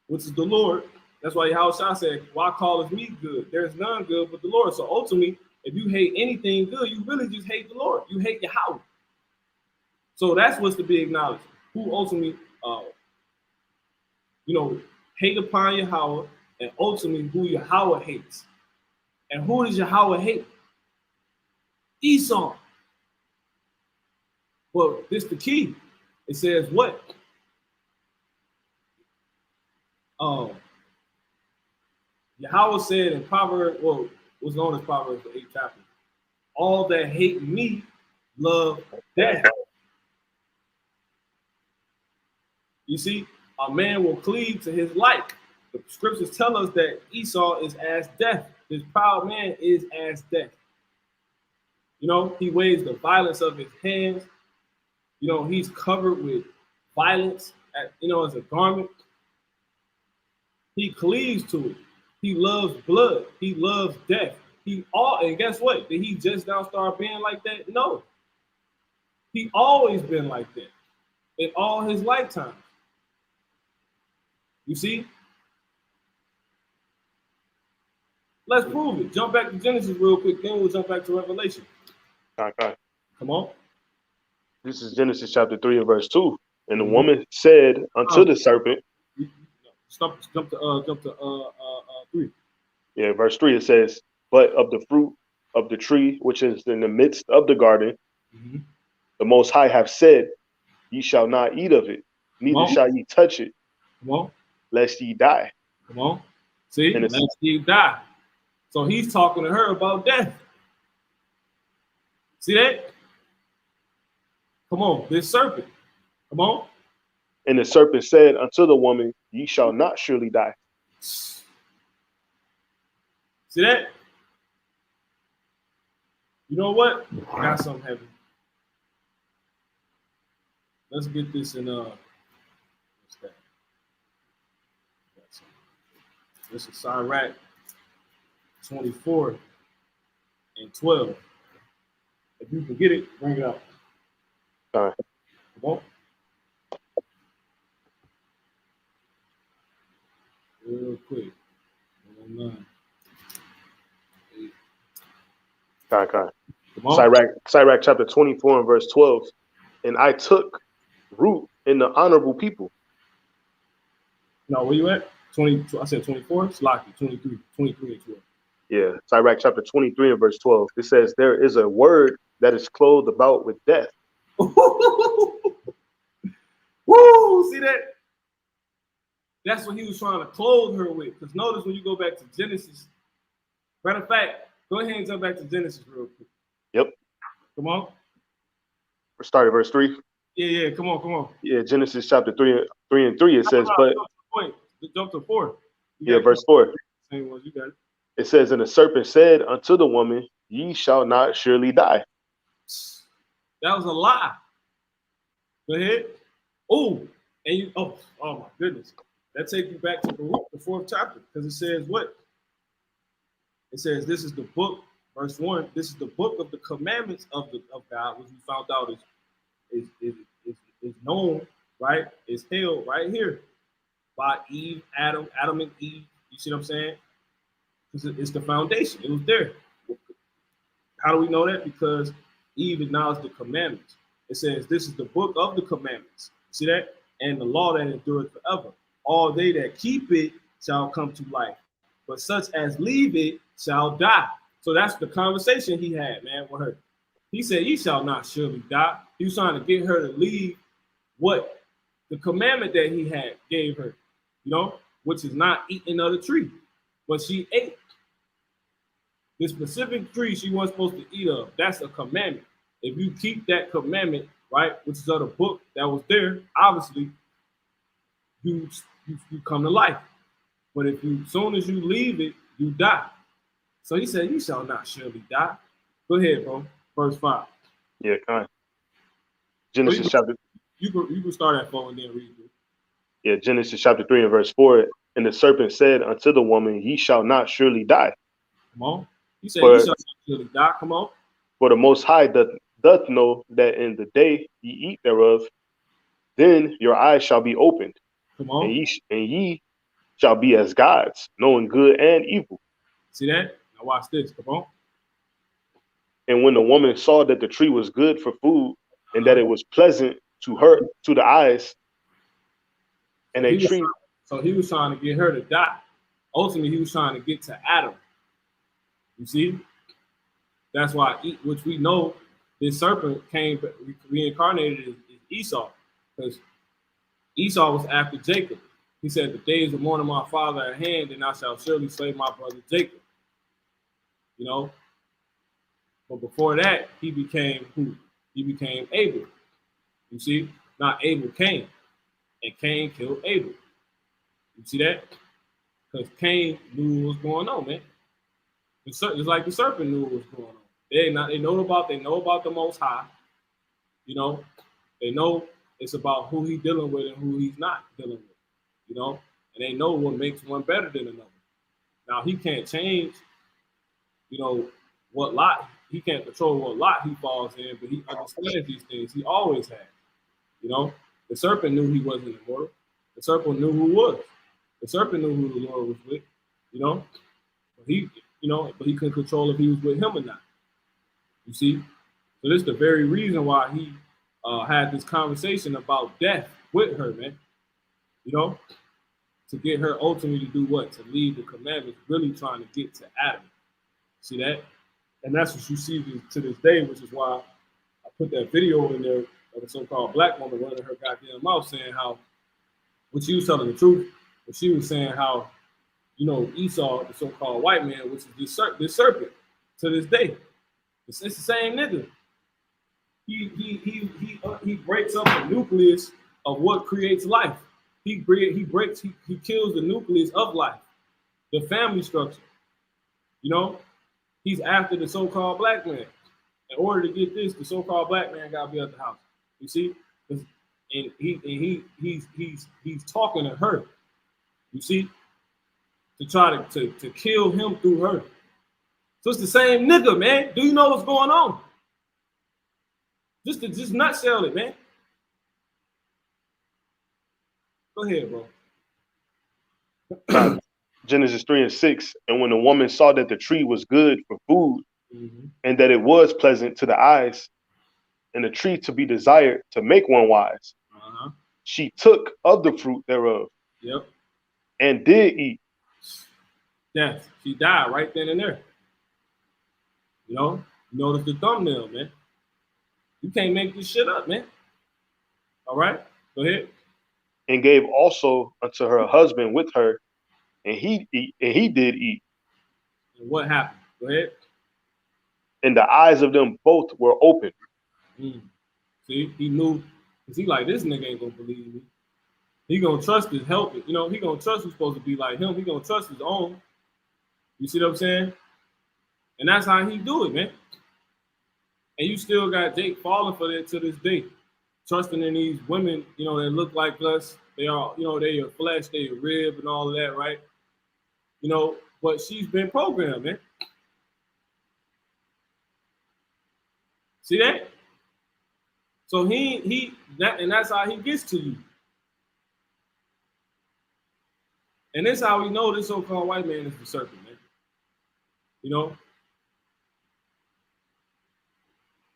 which is the Lord. That's why Yahushua said, why calleth me good? There's none good but the Lord. So ultimately, if you hate anything good, you really just hate the Lord. You hate Yahweh. So that's what's to be acknowledged. Who ultimately, hate upon Yahweh, and ultimately who Yahweh hates. And who does Yahweh hate? Esau. Well, this is the key. It says what? Yahweh said in Proverbs, what's known as Proverbs, the 8th chapter, all that hate me love death. You see, a man will cleave to his like. The scriptures tell us that Esau is as death. This proud man is as death. You know, he weighs the violence of his hands. You know, he's covered with violence, as a garment. He cleaves to it. He loves blood. He loves death. And guess what? Did he just now start being like that? No. He always been like that in all his lifetime. You see? Let's prove it. Jump back to Genesis real quick, then we'll jump back to Revelation. Okay. Come on. This is Genesis chapter 3 and verse 2. And the woman said unto the serpent. Jump to 3. Yeah, verse 3, it says, but of the fruit of the tree which is in the midst of the garden, the Most High have said, ye shall not eat of it, neither shall ye touch it, lest ye die. Come on. See, lest ye die. So he's talking to her about death. See that? Come on, this serpent. Come on. And the serpent said unto the woman, ye shall not surely die. See that? You know what? I got something heavy. Let's get this in what's that? This is Sirach 24 and 12. If you can get it, bring it up. All right. Come on. Real quick. 109. Okay. Come on. Sirach chapter 24 and verse 12. And I took root in the honorable people. No, where you at? 20. I said 24. Slocky. 23 and 12. Yeah, Sirach chapter 23 and verse 12. It says, there is a word that is clothed about with death. Woo! See that? That's what he was trying to clothe her with. Because notice when you go back to Genesis, matter of fact, go ahead and jump back to Genesis real quick. Yep. Come on. We're starting at verse 3. Yeah, come on. Yeah, Genesis chapter 3 and 3, it says, but jump to 4. Verse 4. Same ones, you got it. It says, and the serpent said unto the woman, ye shall not surely die. That was a lie. Go ahead. Oh, and you oh my goodness. That takes you back to the 4th chapter, because it says what? It says this is the book, verse 1. This is the book of the commandments of God, which we found out is known, right? Is held right here by Eve, Adam and Eve. You see what I'm saying? Because it's the foundation. It was there. How do we know that? Because Eve acknowledged the commandments. It says this is the book of the commandments. See that? And the law that endureth forever. All they that keep it shall come to life, but such as leave it shall die. So that's the conversation he had, man, with her. He said, ye shall not surely die. He was trying to get her to leave what? The commandment that he had gave her, which is not eating of the tree. But she ate. The specific tree she wasn't supposed to eat of, that's a commandment. If you keep that commandment, right, which is of the book that was there, obviously, you come to life. But if you, as soon as you leave it, you die. So he said, you shall not surely die. Go ahead, bro. Verse 5. Yeah, kind. Genesis chapter. You can start at 4 and then read it. Yeah, Genesis chapter 3 and verse 4. And the serpent said unto the woman, ye shall not surely die. Come on. He said, ye shall not surely die. Come on. For the Most High doth know that in the day ye eat thereof, then your eyes shall be opened. Come on. And ye shall be as gods, knowing good and evil. See that? Now watch this. Come on. And when the woman saw that the tree was good for food, and that it was pleasant to her, to the eyes, and a tree. So he was trying to get her to die. Ultimately, he was trying to get to Adam. You see? That's why, which we know, this serpent came reincarnated as Esau, because Esau was after Jacob. He said, the days of mourning my father at hand, and I shall surely slay my brother Jacob. But before that, he became who? He became Abel. You see? Not Abel, Cain. And Cain killed Abel. You see that? Because Cain knew what was going on, man. It's like the serpent knew what was going on. They know about the Most High. They know it's about who he's dealing with and who he's not dealing with. And they know what makes one better than another. Now he can't change, what lot. He can't control what lot he falls in, but he understands these things. He always has. The serpent knew he wasn't immortal. The serpent knew who he was. The serpent knew who the Lord was with. But he couldn't control if he was with him or not. You see? So this is the very reason why he had this conversation about death with her, man. To get her ultimately to do what? To leave the commandments, really trying to get to Adam. See that? And that's what you see to this day, which is why I put that video in there of the so-called black woman running her goddamn mouth saying how, when she was telling the truth, but she was saying how, Esau, the so-called white man, which is this serpent, to this day. It's the same nigga. He breaks up the nucleus of what creates life. He kills the nucleus of life, the family structure. He's after the so-called black man. In order to get this, the so-called black man gotta be at the house. You see? And he's talking to her. You see? To try to kill him through her. So it's the same nigga, man. Do you know what's going on? Just nutshell it, man. Go ahead, bro. Genesis 3 and 6. And when the woman saw that the tree was good for food, and that it was pleasant to the eyes, and a tree to be desired to make one wise. She took of the fruit thereof, and did eat. Death. She died right then and there. You know, notice the thumbnail, man. You can't make this shit up, man. All right, go ahead. And gave also unto her husband with her, and he did eat. And what happened? Go ahead. And the eyes of them both were open. See, he knew, because he like, this nigga ain't gonna believe me. He gonna trust his help. You know, he gonna trust who's supposed to be like him. He gonna trust his own. You see what I'm saying? And that's how he do it, man. And you still got Jake falling for that to this day. Trusting in these women, you know, that look like us. They are, you know, they your flesh, they your rib and all of that, right? You know, but she's been programmed, man. See that? So and that's how he gets to you. And that's how we know this so-called white man is the serpent, man. You know?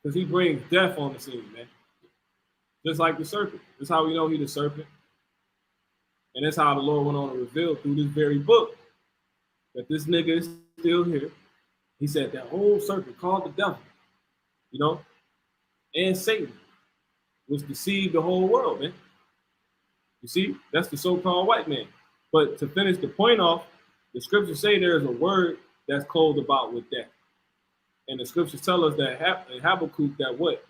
Because he brings death on the scene, man. Just like the serpent. That's how we know he's the serpent. And that's how the Lord went on to reveal through this very book that this nigga is still here. He said that old serpent called the devil, you know, and Satan, which deceived the whole world, man. You see, that's the so-called white man. But to finish the point off, the scriptures say there is a word that's clothed about with death. And the scriptures tell us that in Habakkuk that what?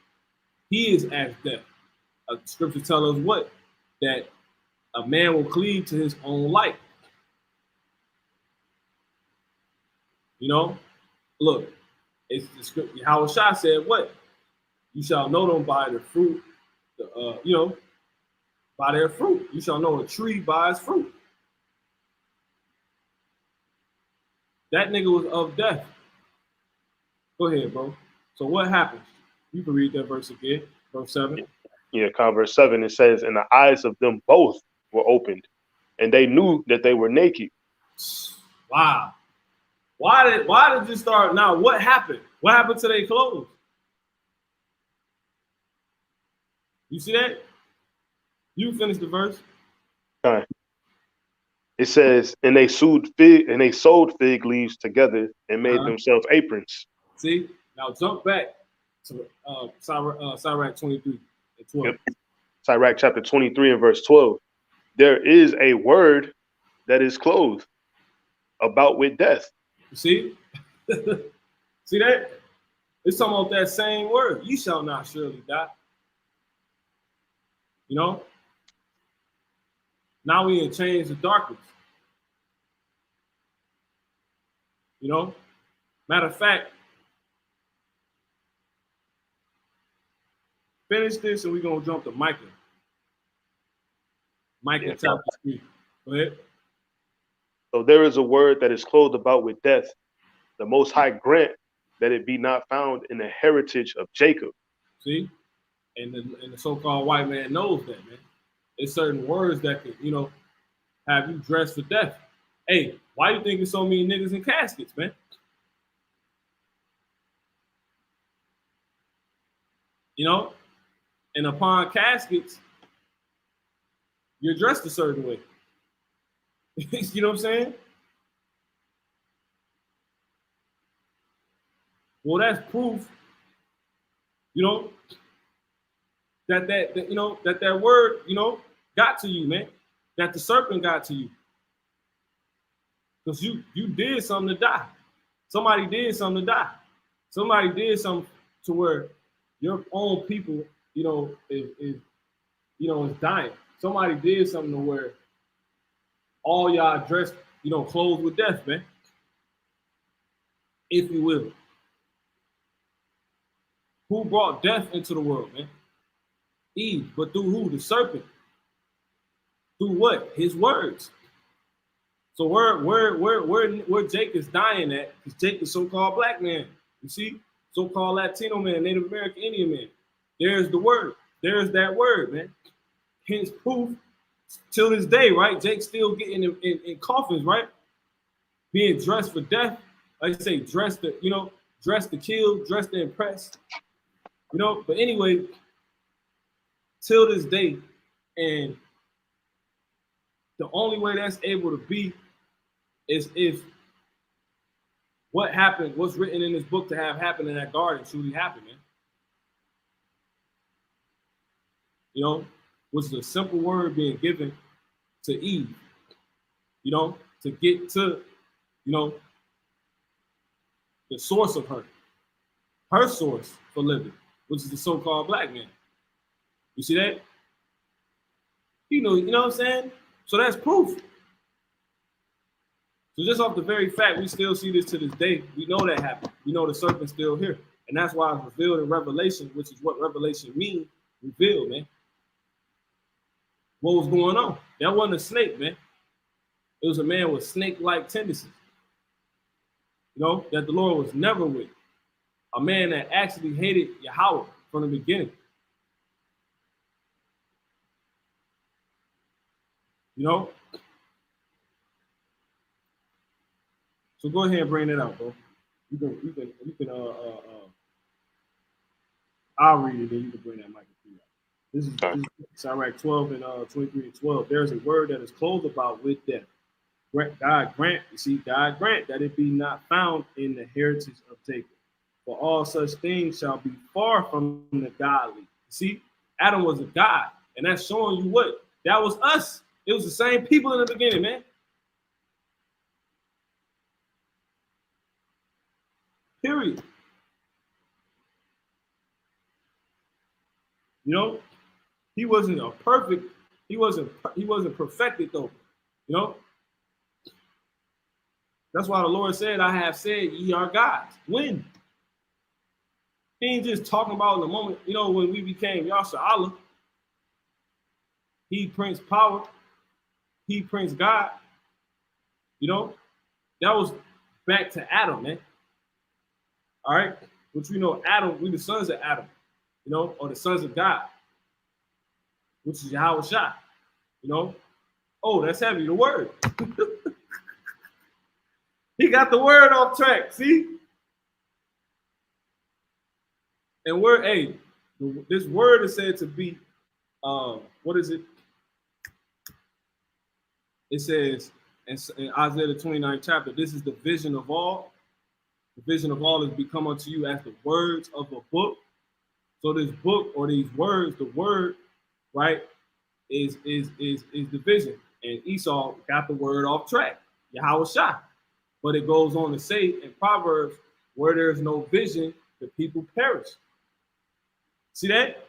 He is as death. The scriptures tell us what? That a man will cleave to his own life. You know? Look, it's the script. Howard Shah said what? You shall know them by the fruit, you know, by their fruit. You shall know a tree by its fruit. That nigga was of death. Go ahead, bro. So what happens? You can read that verse again, verse 7. Yeah, verse 7, it says, and the eyes of them both were opened, and they knew that they were naked. Wow. Why did you start now? What happened? What happened to their clothes? You see that? You finish the verse. All right. It says, and they sewed fig leaves together and made themselves aprons. See? Now jump back to Sirach 23 and 12. Yep. Sirach chapter 23 and verse 12. There is a word that is clothed about with death. You see? See that? It's talking about that same word. You shall not surely die. You know? Now we in chains of darkness. You know? Matter of fact, finish this and we're going to jump to Micah. Micah chapter 3. Go ahead. So there is a word that is clothed about with death. The Most High grant that it be not found in the heritage of Jacob. See? And the so-called white man knows that, man. It's certain words that can, you know, have you dressed for death. Hey, why you think there's so many niggas in caskets, man? You know? And upon caskets, you're dressed a certain way. You know what I'm saying? Well, that's proof, you know, that word, you know, got to you, man. That the serpent got to you. Because you did something to die. Somebody did something to die. Somebody did something to where your own people, you know, is dying. Somebody did something to where all y'all dressed, you know, clothed with death, man. If you will. Who brought death into the world, man? Eve, but through who? The serpent. Through what? His words. So where Jake is dying at, because Jake is so-called black man. You see? So-called Latino man, Native American Indian man. There's the word. There's that word, man. Hence proof till this day, right? Jake's still getting in coffins, right? Being dressed for death. Like I say, dressed dressed to kill, dressed to impress. You know, but anyway, till this day, and the only way that's able to be is if what happened, what's written in this book to have happened in that garden truly happened, man. You know, which is a simple word being given to Eve, you know, to get to, you know, the source of her source for living, which is the so-called black man. You see that? You know what I'm saying? So that's proof. So just off the very fact we still see this to this day, we know that happened. We know the serpent's still here. And that's why it's revealed in Revelation, which is what Revelation means, revealed, man. What was going on? That wasn't a snake, man. It was a man with snake-like tendencies. You know, that the Lord was never with. A man that actually hated Yahweh from the beginning. You know? So go ahead and bring it out, bro. You can I'll read it, then you can bring that mic up. This is Sirach 12 and 23 and 12. There's a word that is closed about with death. God grant that it be not found in the heritage of Jacob. For all such things shall be far from the godly. See, Adam was a god, and that's showing you what? That was us. It was the same people in the beginning, man. Period. You know, he wasn't perfected though. You know, that's why the Lord said, I have said ye are gods. When? He ain't just talking about in the moment, you know, when we became Yasha Allah. He Prince Power. He Prince God. You know, that was back to Adam, man. All right, which we know Adam, we the sons of Adam, you know, or the sons of God, which is Yahweh Shah, you know. Oh, that's heavy, the word. He got the word off track, see? And this word is said to be, what is it? It says in Isaiah the 29th chapter, this is the vision of all. The vision of all is become unto you as the words of a book. So this book or these words, the word, right, is the vision. And Esau got the word off track, Yahweh Shah. But it goes on to say in Proverbs, where there is no vision, the people perish. See that?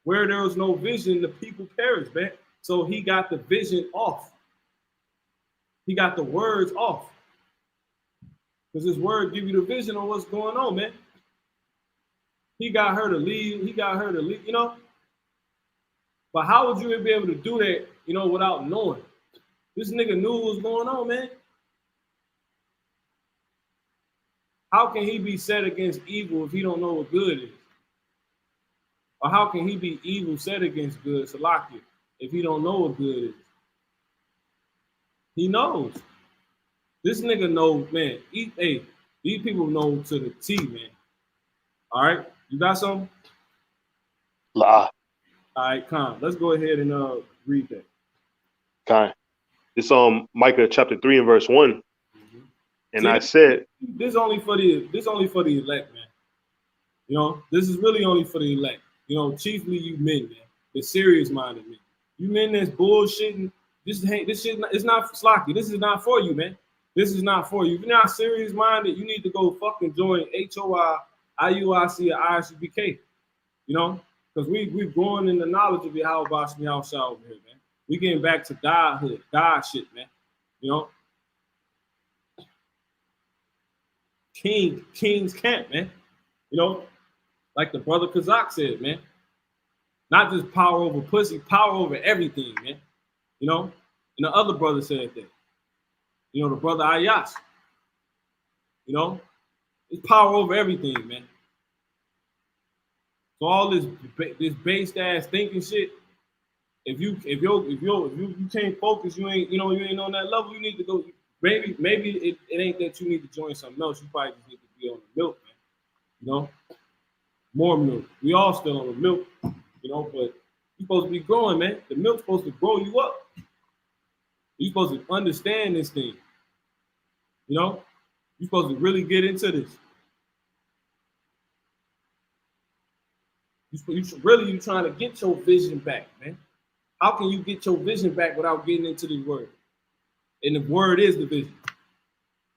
Where there is no vision, the people perish, man. So he got the vision off. He got the words off. Because his word give you the vision on what's going on, man. He got her to leave. You know. But how would you be able to do that, you know, without knowing? This nigga knew what was going on, man. How can he be set against evil if he don't know what good is? Or how can he be evil set against good, Salakia, if he don't know what good is? He knows. This nigga knows, man. Hey, these people know to the T, man. All right, you got something? La. All right, Khan. Let's go ahead and read that. Khan. It's Micah chapter 3 and verse 1. Mm-hmm. And see, I said, this only for the elect, man. You know, this is really only for the elect. You know, chiefly you men, man, the serious-minded men. You men that's bullshitting. This shit is not Slocky. This is not for you, man. This is not for you. If you're not serious-minded, you need to go fucking join HOI, IUIC, or ISUBK. You know, because we've grown in the knowledge of Yahweh Bashmi Shah over here, man. We getting back to Godhood, God shit, man. You know, King's camp, man. You know, like the brother Kazak said, man. Not just power over pussy, power over everything, man. You know, and the other brother said that. You know, the brother Ayas. You know, it's power over everything, man. So all this based ass thinking shit. If you can't focus, you ain't on that level. You need to go. Maybe it ain't that you need to join something else. You probably just need to be on the milk, man. You know, more milk. We all still on the milk, you know, but you're supposed to be growing, man. The milk's supposed to grow you up. You're supposed to understand this thing. You know, you're supposed to really get into this. You're trying to get your vision back, man. How can you get your vision back without getting into the word? And the word is the vision.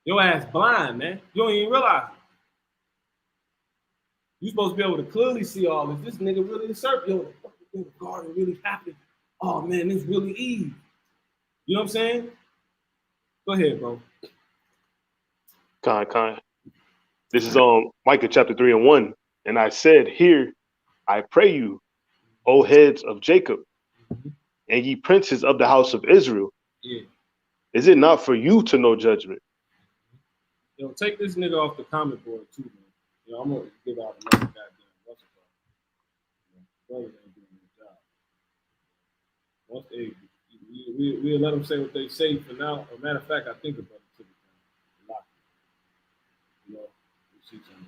Your ass blind, man. You don't even realize it. You're supposed to be able to clearly see all this. This nigga really a serpent. Yo, the fucking thing the garden really happened. Oh man, this really Eve. You know what I'm saying? Go ahead, bro. Kind. This is Micah chapter 3:1. And I said, Here, I pray you, O heads of Jacob, and ye princes of the house of Israel. Yeah. Is it not for you to know judgment? Yo, take this nigga off the comment board too, man. You know, I'm gonna give out another goddamn what's it called? Brother ain't doing his job. Once we'll let them say what they say for now. As a matter of fact, I think about it to the time. You know, we see something.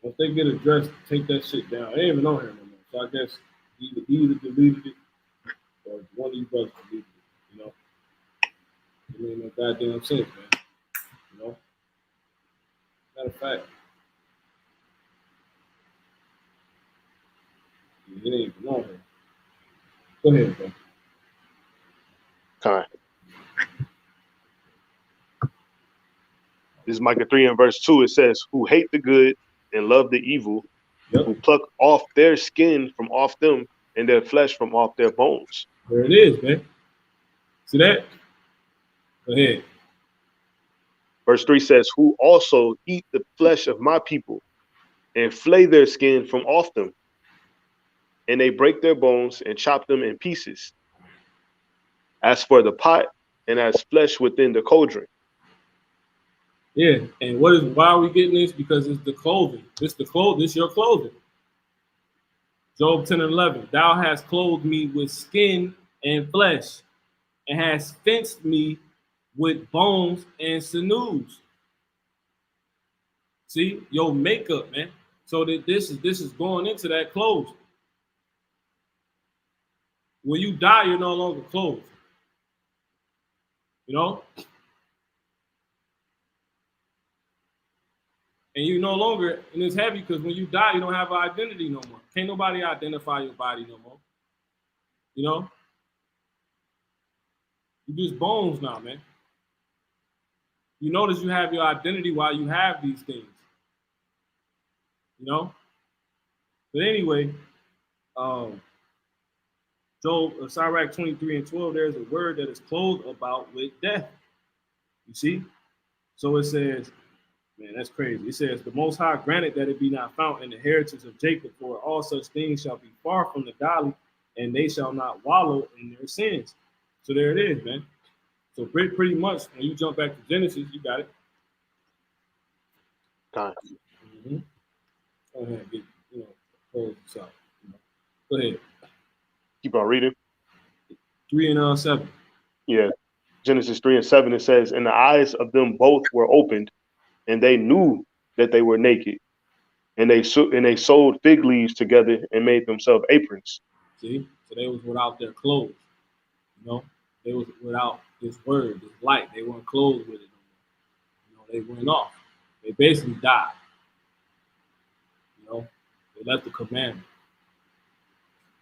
Once they get addressed, take that shit down. They ain't even on here no more. So I guess either deleted it or one of you brothers deleted it. You know, it ain't no goddamn sense, man. You know, matter of fact, it ain't even on here. Go ahead, bro. Kind. This is Micah 3 and verse 2. It says, Who hate the good and love the evil, who pluck off their skin from off them and their flesh from off their bones. There it is, man. See that? Go ahead. Verse 3 says, Who also eat the flesh of my people and flay their skin from off them, and they break their bones and chop them in pieces. As for the pot and as flesh within the cauldron. Yeah, and why are we getting this? Because it's the clothing. This your clothing. Job 10:11. Thou hast clothed me with skin and flesh, and hast fenced me with bones and sinews. See, your makeup, man. So that this is going into that clothes. When you die, you're no longer clothed. You know? And you no longer, and it's heavy because when you die, you don't have an identity no more. Can't nobody identify your body no more. You know? You just bones now, man. You notice you have your identity while you have these things. You know? But anyway, Sirach 23:12, there's a word that is clothed about with death. You see? So it says, man, that's crazy. It says, the Most High granted that it be not found in the heritage of Jacob, for all such things shall be far from the godly, and they shall not wallow in their sins. So there it is, man. So pretty much, when you jump back to Genesis, you got it. Mm-hmm. Go ahead, close this out. Go ahead. Keep on reading. 3 and 7. Yeah. Genesis 3 and 7, it says, And the eyes of them both were opened, and they knew that they were naked, and they sewed fig leaves together and made themselves aprons. See, so they was without their clothes. You know, they was without this word, this light. They weren't clothed with it. You know, they went off. They basically died. You know, they left the commandment.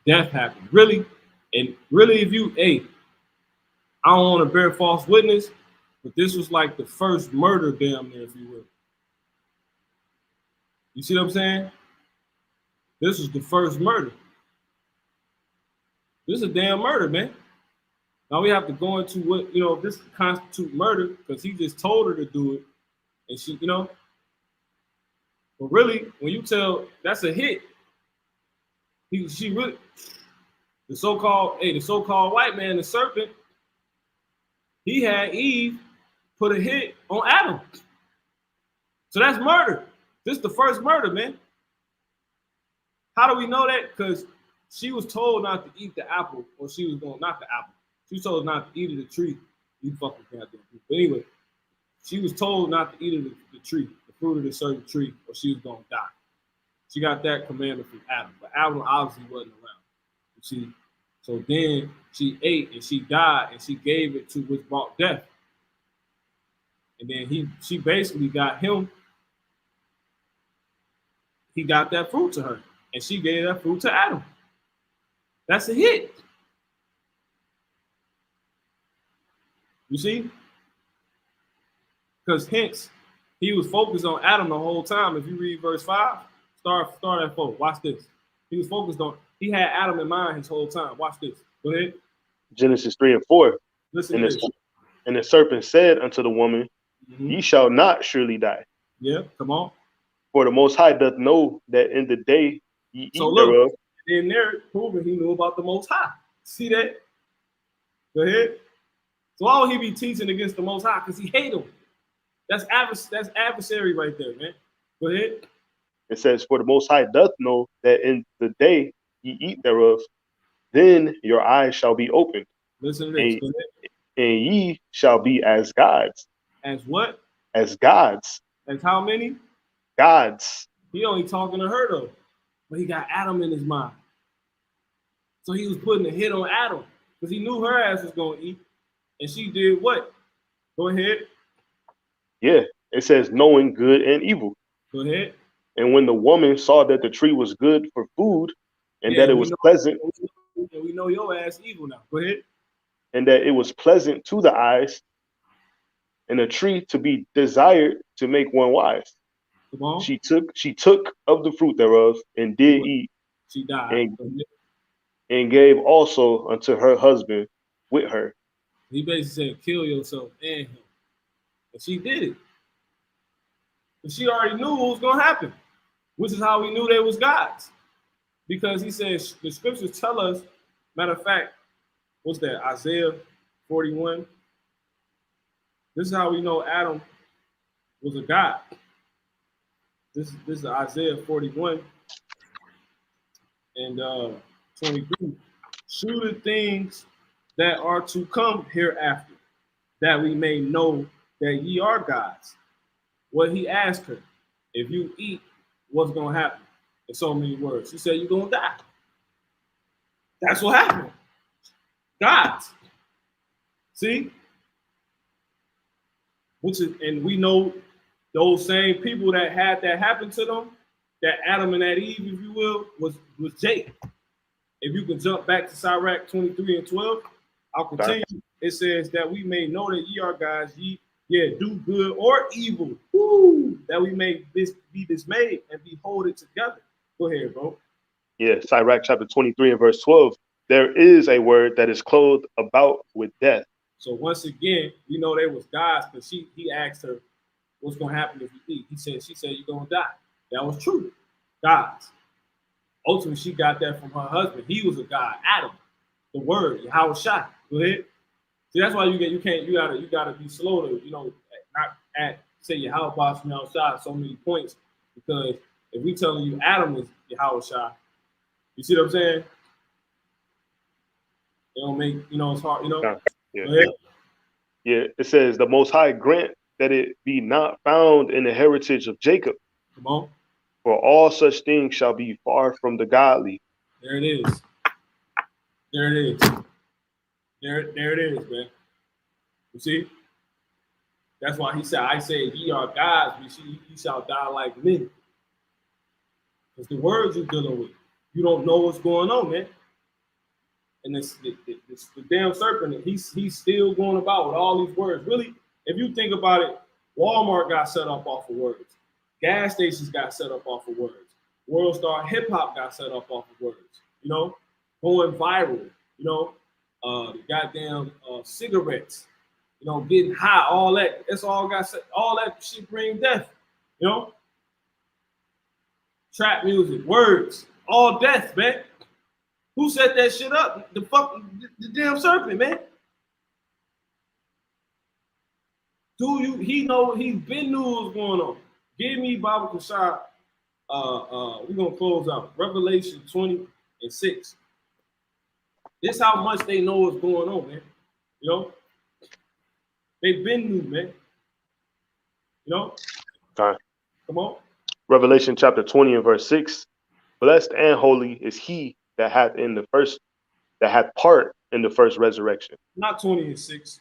Death happened. Really, and really, if you, I don't want to bear false witness, but this was like the first murder damn near, if you will. You see what I'm saying? This was the first murder. This is a damn murder, man. Now we have to go into what, you know, if this constitute murder, because he just told her to do it, and she, you know. But really, when you tell, that's a hit. She really, the so-called white man, the serpent, he had Eve put a hit on Adam. So that's murder. This is the first murder, man. How do we know that? Because she was told not to eat the apple, or she was going, not the apple. She was told not to eat of the tree. You fucking goddamn people. But anyway, she was told not to eat of the tree, the fruit of the certain tree or she was gonna die. She got that commandment from Adam, but Adam obviously wasn't around. You see, so then she ate and she died and she gave it to which brought death. And then she basically got him. He got that fruit to her, and she gave that fruit to Adam. That's a hit. You see? Because hence, he was focused on Adam the whole time. If you read verse 5, start at 4. Watch this. He was focused on, he had Adam in mind his whole time. Watch this. Go ahead. Genesis 3 and 4. Listen and to this. And the serpent said unto the woman, Ye shall not surely die. Yeah, come on. For the Most High doth know that in the day ye So eat look, thereof. in there, proving he knew about the Most High. See that? Go ahead. So why would he be teaching against the Most High? Because he hate him. That's adversary right there, man. Go ahead. It says, For the Most High doth know that in the day ye eat thereof, then your eyes shall be opened. Listen to this. Go ahead. And ye shall be as gods. As what? As gods. As how many? Gods. He only talking to her though, but he got Adam in his mind. So he was putting a hit on Adam because he knew her ass was going to eat, and she did what? Go ahead. Yeah, it says knowing good and evil. Go ahead. And when the woman saw that the tree was good for food, and that it was pleasant, we know your ass evil now. Go ahead. And that it was pleasant to the eyes, and a tree to be desired to make one wise. Come on. She took of the fruit thereof and did eat. She died. And gave also unto her husband with her. He basically said, kill yourself and him. And she did it. But she already knew what was going to happen, which is how we knew they was gods. Because he says, the scriptures tell us, matter of fact, what's that, Isaiah 41? This is how we know Adam was a god. This is Isaiah 41 and 23. Shew the things that are to come hereafter, that we may know that ye are gods. What he asked her, if you eat, what's going to happen? In so many words. She said, you're going to die. That's what happened. Gods. See? And we know those same people that had that happen to them, that Adam and that Eve, if you will, was Jacob. If you can jump back to Sirach 23 and 12, I'll continue. It says that we may know that ye are gods, do good or evil, that we may be dismayed and behold it together. Go ahead, bro. Yeah, Sirach chapter 23 and verse 12. There is a word that is clothed about with death. So once again, we know they was gods, but he asked her, what's going to happen if you eat? She said, you're going to die. That was true. Gods. Ultimately, she got that from her husband. He was a god, Adam. The word, Yahweh Shai. Go ahead. See, that's why you gotta be slow to, not say Yahweh Boss from outside so many points, because if we telling you Adam is Yahweh Shai, you see what I'm saying? It don't make, it's hard, Yeah, it says the Most High grant that it be not found in the heritage of Jacob. Come on. For all such things shall be far from the godly. There it is. There it is. There it is, man. You see? That's why he said, I say, ye are gods, but ye shall die like men. It's the words you're dealing with. You don't know what's going on, man. And it's the damn serpent, he's still going about with all these words. Really, if you think about it, Walmart got set up off of words. Gas stations got set up off of words. World Star Hip Hop got set up off of words. Going viral. The goddamn cigarettes. Getting high. All that. It's all got set. All that shit bring death. Trap music, words, all death, man. Who set that shit up? The damn serpent, man. He been knew what was going on. Give me Bible Kashad. We're gonna close out. Revelation 20 and 6. This is how much they know what's going on, man. They've been new, man. Okay. Come on. Revelation chapter 20 and verse 6. Blessed and holy is he that hath part in the first resurrection. Not 20 and 6.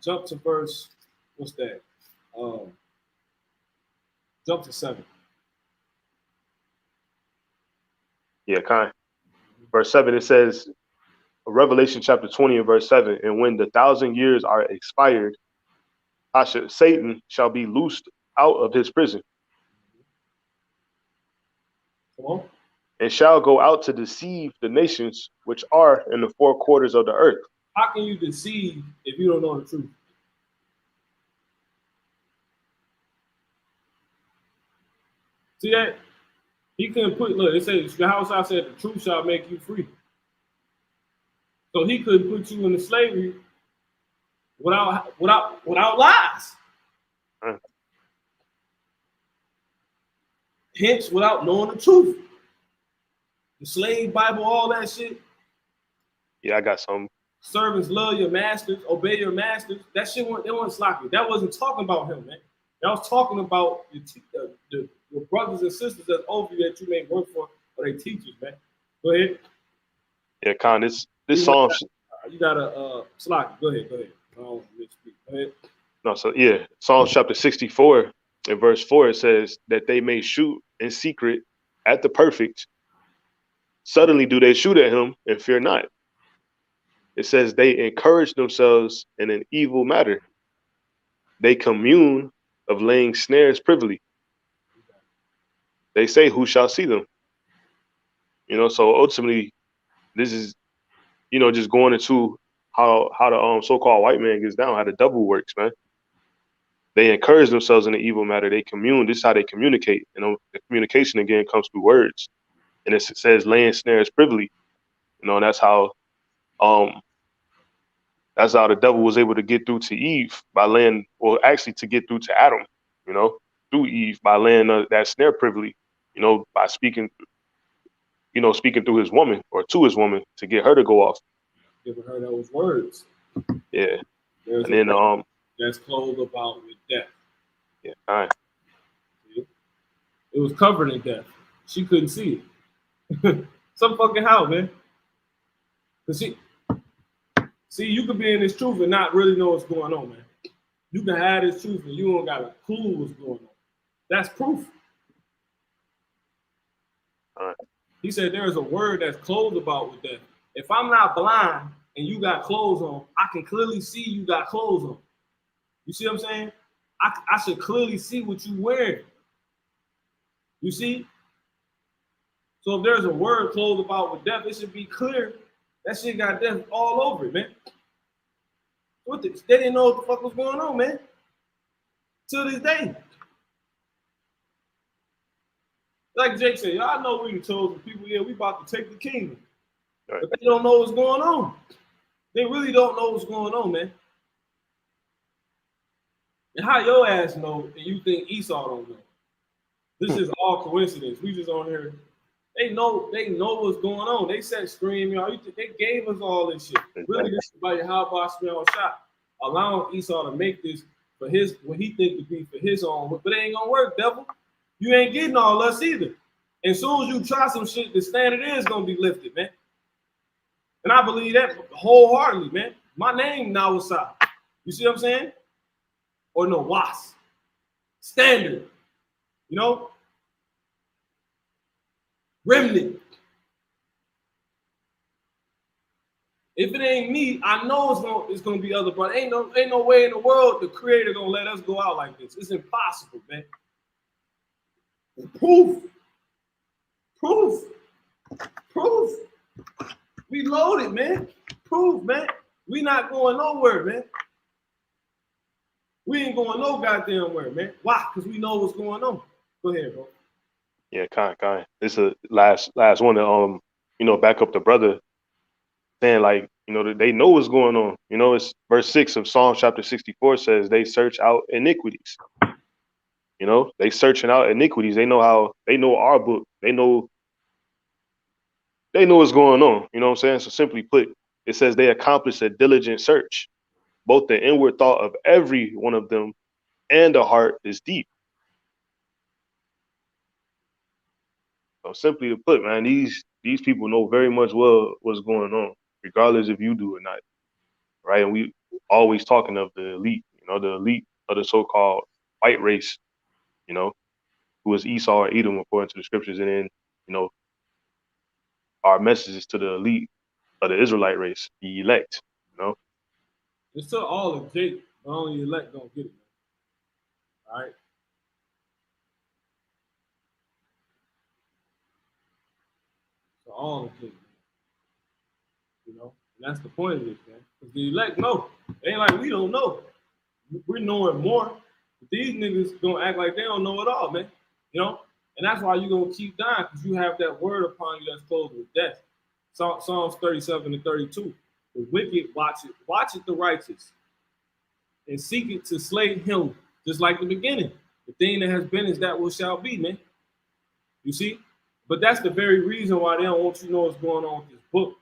Jump to verse, what's that? Jump to 7. Yeah, kind. Verse 7, it says, Revelation chapter 20 and verse 7, and when the 1,000 years are expired, Satan shall be loosed out of his prison. Come on. And shall go out to deceive the nations which are in the four quarters of the earth. How can you deceive if you don't know the truth? See that? He couldn't put, look, it says, the house I said, the truth shall make you free. So he couldn't put you into slavery without lies. Hence, without knowing the truth. The slave Bible, all that shit. Yeah, I got some. Servants love your masters, obey your masters. That shit wasn't sloppy. That wasn't talking about him, man. That was talking about your brothers and sisters that's over you that you may work for, or they teachers, man. Go ahead. Yeah, Con, this song. You got a sloppy. Go ahead. Go ahead. No, so yeah, Psalm chapter 64 and verse 4, it says that they may shoot in secret at the perfect. Suddenly do they shoot at him and fear not. It says they encourage themselves in an evil matter. They commune of laying snares privily. They say, who shall see them? So ultimately, this is, just going into how the so-called white man gets down, how the devil works, man. They encourage themselves in the evil matter. They commune. This is how they communicate. The communication again comes through words. And it says laying snares privily. And that's how the devil was able to get through to Eve to get through to Adam, through Eve by laying that snare privily, by speaking through his woman or to his woman to get her to go off. Giving her those words. Yeah. There's and then that's clothed about with death. Yeah. All right. It was covered in death. She couldn't see it. Some fucking how, man. Cause see, you could be in this truth and not really know what's going on, man. You can have this truth and you don't got a clue what's going on. That's proof. All right. He said there is a word that's clothed about with death. If I'm not blind and you got clothes on, I can clearly see you got clothes on. You see what I'm saying? I should clearly see what you wearing. You see? So if there's a word clothed about with death, it should be clear. That shit got death all over it, man. They didn't know what the fuck was going on, man. Till this day. Like Jake said, y'all know we the chosen people. Yeah, we about to take the kingdom. Right. But they don't know what's going on. They really don't know what's going on, man. And how your ass know and you think Esau don't know? This is all coincidence. We just on here. They know what's going on. They said scream, y'all. They gave us all this shit. Really, this is about how about smell shot. Allowing Esau to make this for his what he think to be for his own, but it ain't gonna work, devil. You ain't getting all us either. And as soon as you try some shit, the standard is gonna be lifted, man. And I believe that wholeheartedly, man. My name now is Sa. You see what I'm saying? Or no, Was. Standard. You know? Remnant. If it ain't me, I know it's gonna be other brothers. Ain't no way in the world the creator gonna let us go out like this. It's impossible, man. Proof. We loaded, man. Proof, man. We not going nowhere, man. We ain't going no goddamn where, man. Why? Because we know what's going on. Go ahead, bro. Yeah, kind. This is the last one to back up the brother saying like, they know what's going on. It's verse 6 of Psalm chapter 64 says they search out iniquities. They searching out iniquities. They know our book. They know what's going on. You know what I'm saying? So simply put, it says they accomplish a diligent search. Both the inward thought of every one of them and the heart is deep. So simply to put, man, these people know very much well what's going on, regardless if you do or not, right? And we always talking of the elite, the elite of the so-called white race, you know, who is Esau or Edom according to the scriptures, and then you know our messages to the elite of the Israelite race, the elect, you know. It's to all of Jake, but only elect don't get it, man. All right. So all of Jake, man. You know, and that's the point of this, man. Because the elect know. It ain't like we don't know. We're knowing more. But these niggas gonna act like they don't know it all, man. You know? And that's why you're gonna keep dying, because you have that word upon you that's closed with death. Psalms 37 and 32. The wicked watcheth the righteous, and seek it to slay him, just like the beginning. The thing that has been is that what shall be, man. You see? But that's the very reason why they don't want you to know what's going on with this book.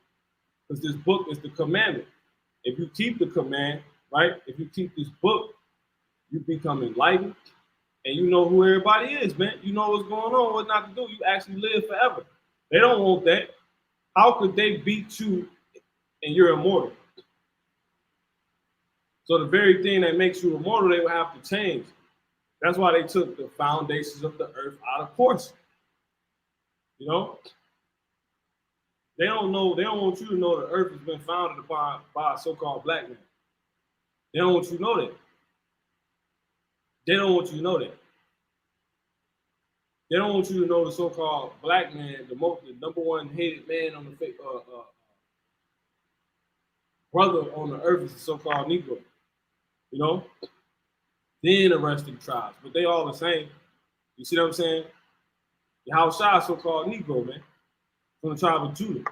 Because this book is the commandment. If you keep the command, right? If you keep this book, you become enlightened, and you know who everybody is, man. You know what's going on, what not to do. You actually live forever. They don't want that. How could they beat you and you're immortal? So the very thing that makes you immortal, they will have to change. That's why they took the foundations of the earth out of course. You know? They don't know, they don't want you to know the earth has been founded by a so-called black man. They don't want you to know that. They don't want you to know that. They don't want you to know the so-called black man, the number one hated man on the brother on the earth is the so-called Negro. You know? Then the rest of the tribes, but they all the same. You see what I'm saying? Yahushua is so-called Negro, man, from the tribe of Judah.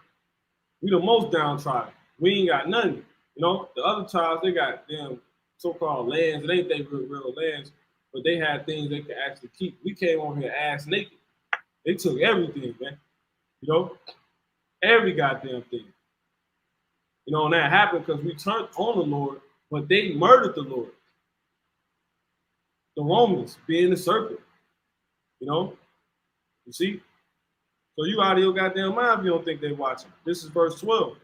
We the most downtrodden. We ain't got nothing. You know, the other tribes, they got them so-called lands. It ain't they real lands, but they had things they could actually keep. We came on here ass naked. They took everything, man. You know, every goddamn thing. You know, and that happened because we turned on the Lord, but they murdered the Lord. The Romans being the serpent. You know, you see? So you out of your goddamn mind if you don't think they're watching. This is verse 12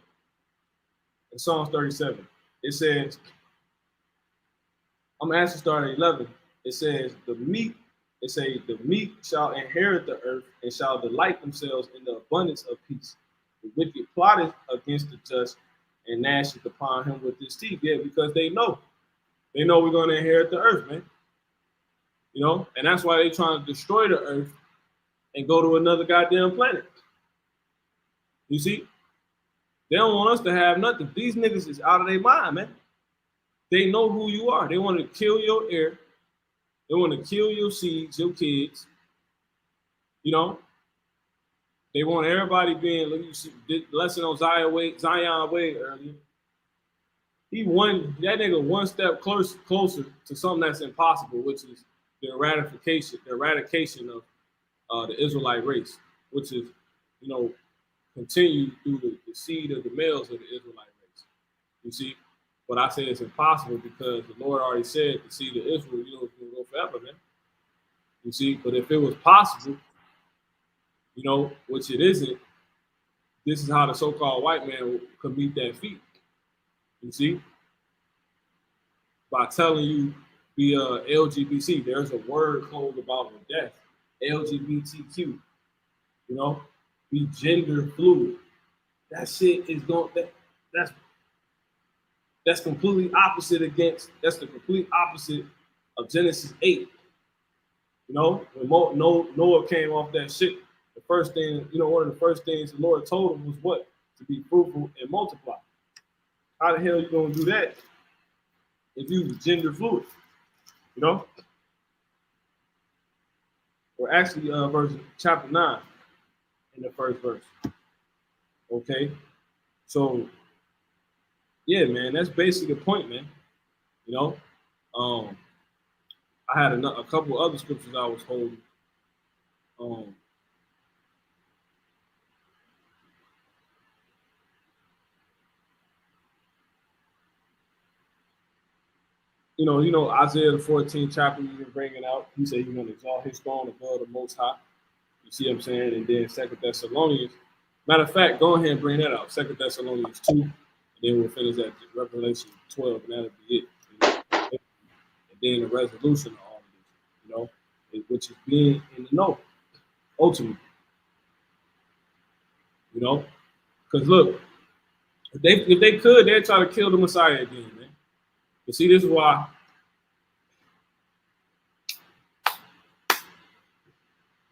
in Psalms 37. It says, I'm actually starting at 11. It says, the meek shall inherit the earth and shall delight themselves in the abundance of peace. The wicked plotteth against the just and gnasheth upon him with his teeth. Yeah, because they know. They know we're going to inherit the earth, man. You know, and that's why they're trying to destroy the earth and go to another goddamn planet. You see? They don't want us to have nothing. These niggas is out of their mind, man. They know who you are. They want to kill your heir. They want to kill your seeds, your kids. You know? They want everybody being, look, you see, lesson on Zion Wade earlier. That nigga one step closer to something that's impossible, which is the eradication of the Israelite race, which is, you know, continue through the seed of the males of the Israelite race. You see? But I say it's impossible because the Lord already said the seed of Israel, you know, it's going to go forever, man. You see? But if it was possible, you know, which it isn't, this is how the so-called white man could meet that feat. You see? By telling you be LGBT, there's a word code about with death. LGBTQ, you know, be gender fluid. That shit is that's completely opposite that's the complete opposite of Genesis 8. You know, when Noah came off that shit, the first thing, you know, one of the first things the Lord told him was what? To be fruitful and multiply. How the hell are you gonna do that if you gender fluid? You know? Or actually, chapter 9 in the first verse. Okay? So, yeah, man, that's basically the point, man. You know? I had a couple other scriptures I was holding. You know, Isaiah the 14th chapter we've been bringing out. He said he's going to exalt his throne above the Most High. You see what I'm saying? And then 2 Thessalonians. Matter of fact, go ahead and bring that out. 2 Thessalonians 2, and then we'll finish at Revelation 12, and that'll be it. And then the resolution of all of this, you know, which is being in the know, ultimately. You know? Because look, if they could, they'd try to kill the Messiah again, man. But see, this is why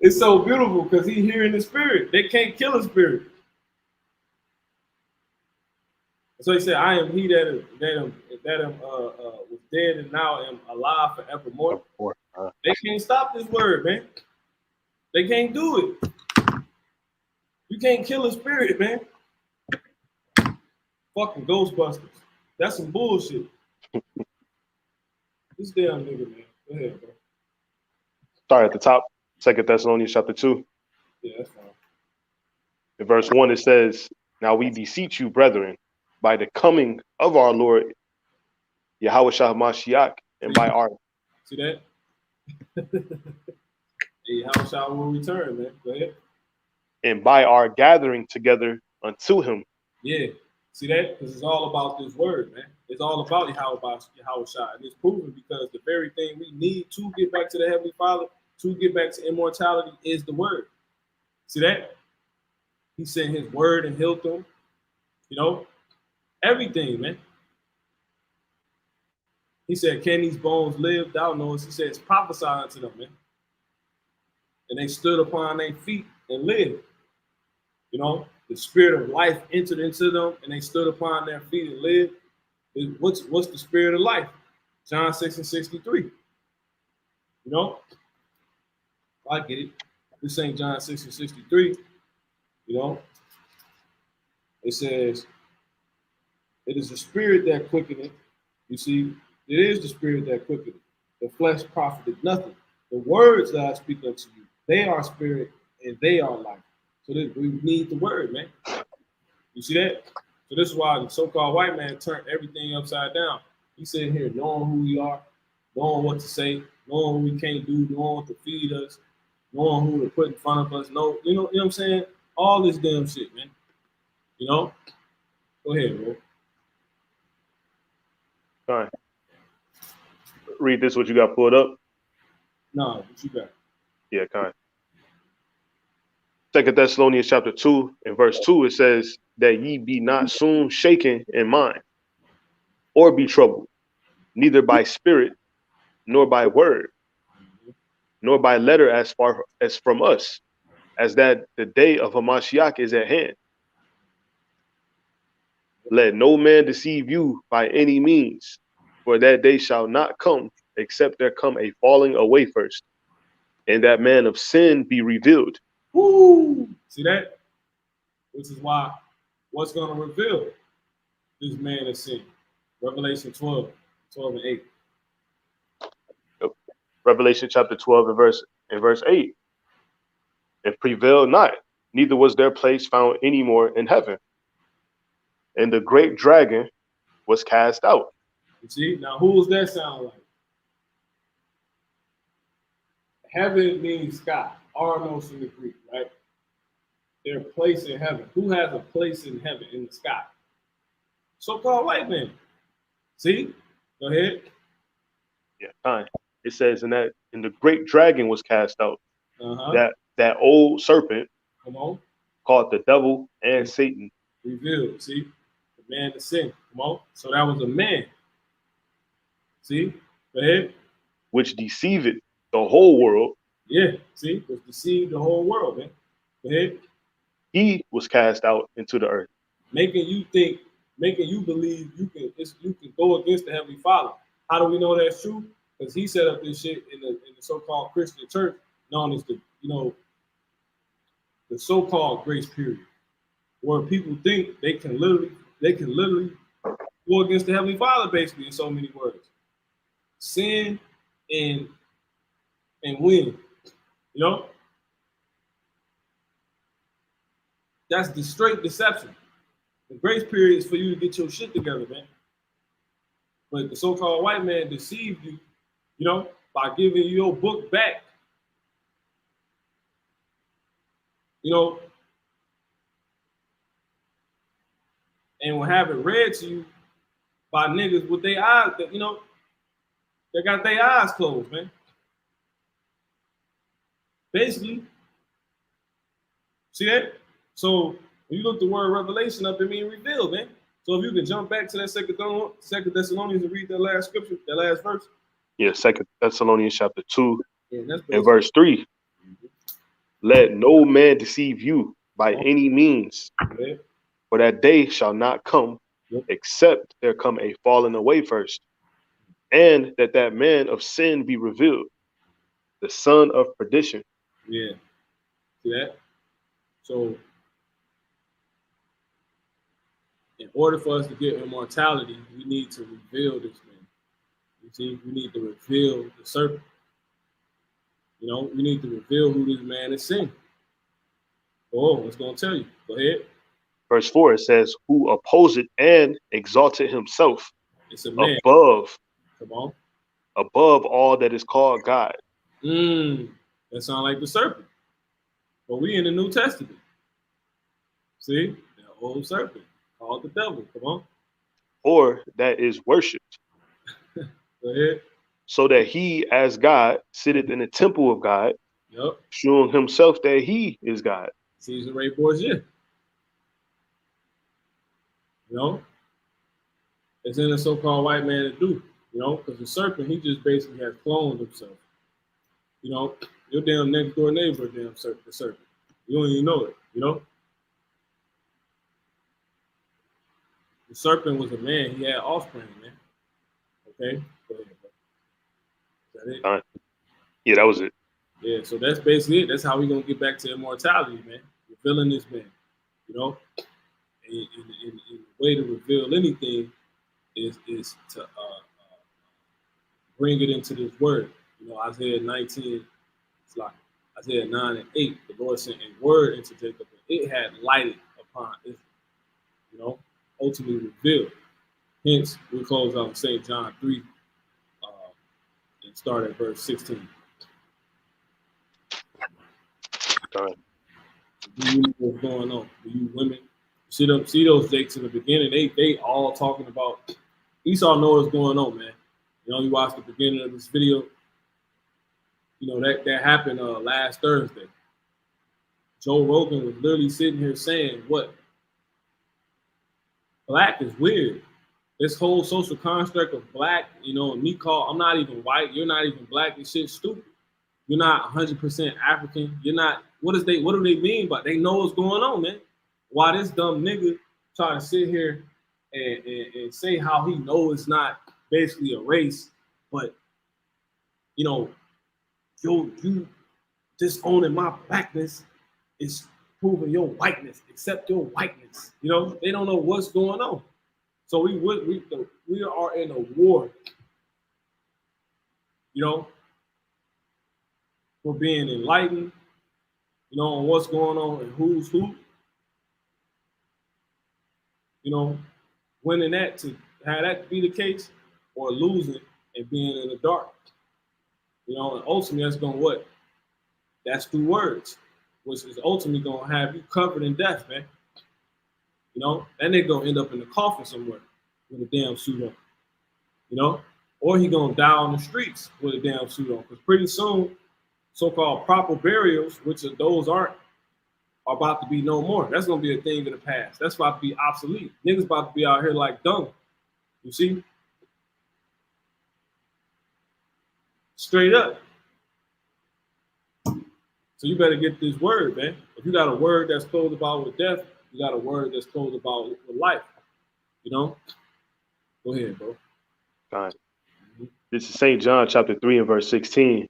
it's so beautiful, because he here in the spirit. They can't kill a spirit. So he said, I am he that was dead and now am alive forevermore. They can't stop this word, man. They can't do it. You can't kill a spirit, man. Fucking Ghostbusters. That's some bullshit. This damn nigga, man. Go ahead, bro. Start at the top, 2 Thessalonians chapter 2. Yeah, that's fine. In verse 1, it says, Now we beseech you, brethren, by the coming of our Lord Yahushua HaMashiach, and by our... See that? Hey, Yahushua will return, man. Go ahead. And by our gathering together unto him. Yeah. See that? Because it's all about this word, man. It's all about Yahushua. And it's proven because the very thing we need to get back to the Heavenly Father, to get back to immortality, is the word. See that? He sent his word and healed them. You know? Everything, man. He said, can these bones live? Thou knowest. He says, prophesy unto them, man. And they stood upon their feet and lived. You know, the spirit of life entered into them and they stood upon their feet and lived. What's the spirit of life? John 6:63. You know, I get it. This ain't John 6:63. You know, it says, it is the spirit that quickeneth. You see, it is the spirit that quickeneth. The flesh profited nothing. The words that I speak unto you, they are spirit and they are life. So we need the word, man. You see that? So this is why the so-called white man turned everything upside down. He's sitting here knowing who we are, knowing what to say, knowing what we can't do, knowing what to feed us, knowing who to put in front of us. You know what I'm saying? All this damn shit, man. You know? Go ahead, bro. All right. Read this, what you got pulled up. No, what you got? Yeah, kind. 2 Thessalonians chapter 2 and verse 2, it says that ye be not soon shaken in mind, or be troubled, neither by spirit, nor by word, nor by letter as far as from us, as that the day of Hamashiach is at hand. Let no man deceive you by any means, for that day shall not come, except there come a falling away first, and that man of sin be revealed. Woo! See that? Which is why what's going to reveal this man of sin? Revelation 12 and 8. Revelation chapter 12 and verse 8. And prevailed not, neither was their place found any more in heaven. And the great dragon was cast out. You see? Now, who does that sound like? Heaven means sky. Arnos in the Greek, right? Their place in heaven. Who has a place in heaven, in the sky? So-called white man. See? Go ahead. Yeah, fine. It says, and the great dragon was cast out. That old serpent, come on, called the devil and Satan. Revealed. See? The man of sin. Come on. So that was a man. See? Go ahead. Which deceived the whole world. Yeah, see? Was deceived the whole world, man. Go ahead. He was cast out into the earth. Making you believe you can go against the Heavenly Father. How do we know that's true? Because he set up this shit in the so-called Christian church, known as the so-called grace period, where people think they can literally go against the Heavenly Father, basically, in so many words. Sin and win. You know? That's the straight deception. The grace period is for you to get your shit together, man. But the so-called white man deceived you, you know, by giving you your book back. You know, and will have it read to you by niggas with their eyes, you know, they got their eyes closed, man. Basically, see that? So when you look the word revelation up, it means revealed, man. So if you can jump back to that Second Thessalonians and read that last scripture, that last verse. Yeah, 2 Thessalonians chapter 2 Yeah, that's and verse 3. Let no man deceive you by any means, yeah. for that day shall not come, Yep. except there come a falling away first, and that man of sin be revealed, the son of perdition. Yeah. See that? So in order for us to get immortality, we need to reveal this man. You see, we need to reveal the serpent. You know, we need to reveal who this man is sin. Oh, it's going to tell you. Go ahead. Verse 4, it says, who opposed and exalted himself It's a man. above Come on. all that is called God. That sounds like the serpent. But we in the New Testament. See? That old serpent called the devil. Come on. Or that is worshipped. Go ahead. So that he, as God, sitteth in the temple of God, Yep. showing himself that he is God. Caesar Ray Borgia. You know? It's in the so-called white man to do. You know? Because the serpent, he just basically has cloned himself. You know? Your damn next door neighbor, damn serpent, the serpent. You don't even know it. You know? The serpent was a man. He had offspring, man. Okay? Go ahead, bro. Is that it? All right. Yeah, that was it. Yeah, so that's basically it. That's how we're going to get back to immortality, man. Revealing this man, you know? And the way to reveal anything is to bring it into this word. You know, Isaiah 19, it's like Isaiah 9 and 8, the Lord sent a word into Jacob, and it had lighted upon Israel, you know, ultimately revealed. Hence, we close out St. John 3 and start at verse 16. All right. Do you know what's going on? Do you women see those Jakes in the beginning? They all talking about Esau know what's going on, man. You know, you watch the beginning of this video. You know that happened last Thursday. Joe Rogan was literally sitting here saying, "What? Black is weird. This whole social construct of black, you know, me call I'm not even white. You're not even black. This shit's stupid. You're not 100% African. You're not. What do they mean by they know what's going on, man? Why this dumb nigga try to sit here and say how he know it's not basically a race, but you know, you disowning my blackness is proving your whiteness. Accept your whiteness. You know, they don't know what's going on. So we are in a war. You know, for being enlightened, you know, on what's going on and who's who. You know, winning that to have that be the case, or losing and being in the dark. You know, and ultimately that's going to what? That's through words, which is ultimately going to have you covered in death, man. You know, that nigga going to end up in the coffin somewhere with a damn suit on. You know, or he going to die on the streets with a damn suit on. Because pretty soon, so-called proper burials, which those are about to be no more. That's going to be a thing of the past. That's about to be obsolete. Niggas about to be out here like dung. You see? Straight up. So you better get this word, man. If you got a word that's closed about with death, you got a word that's closed about with life. You know? Go ahead, bro. All right. This is St. John chapter 3 and verse 16.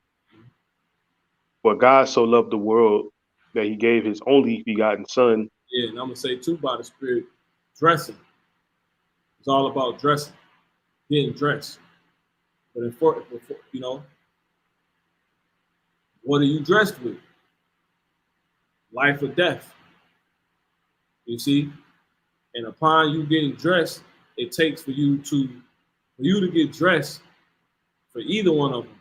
For God so loved the world that he gave his only begotten son. Yeah, and I'm going to say too by the Spirit, dressing. It's all about dressing, getting dressed. But you know, what are you dressed with? Life or death. You see? And upon you getting dressed, it takes for you to get dressed for either one of them,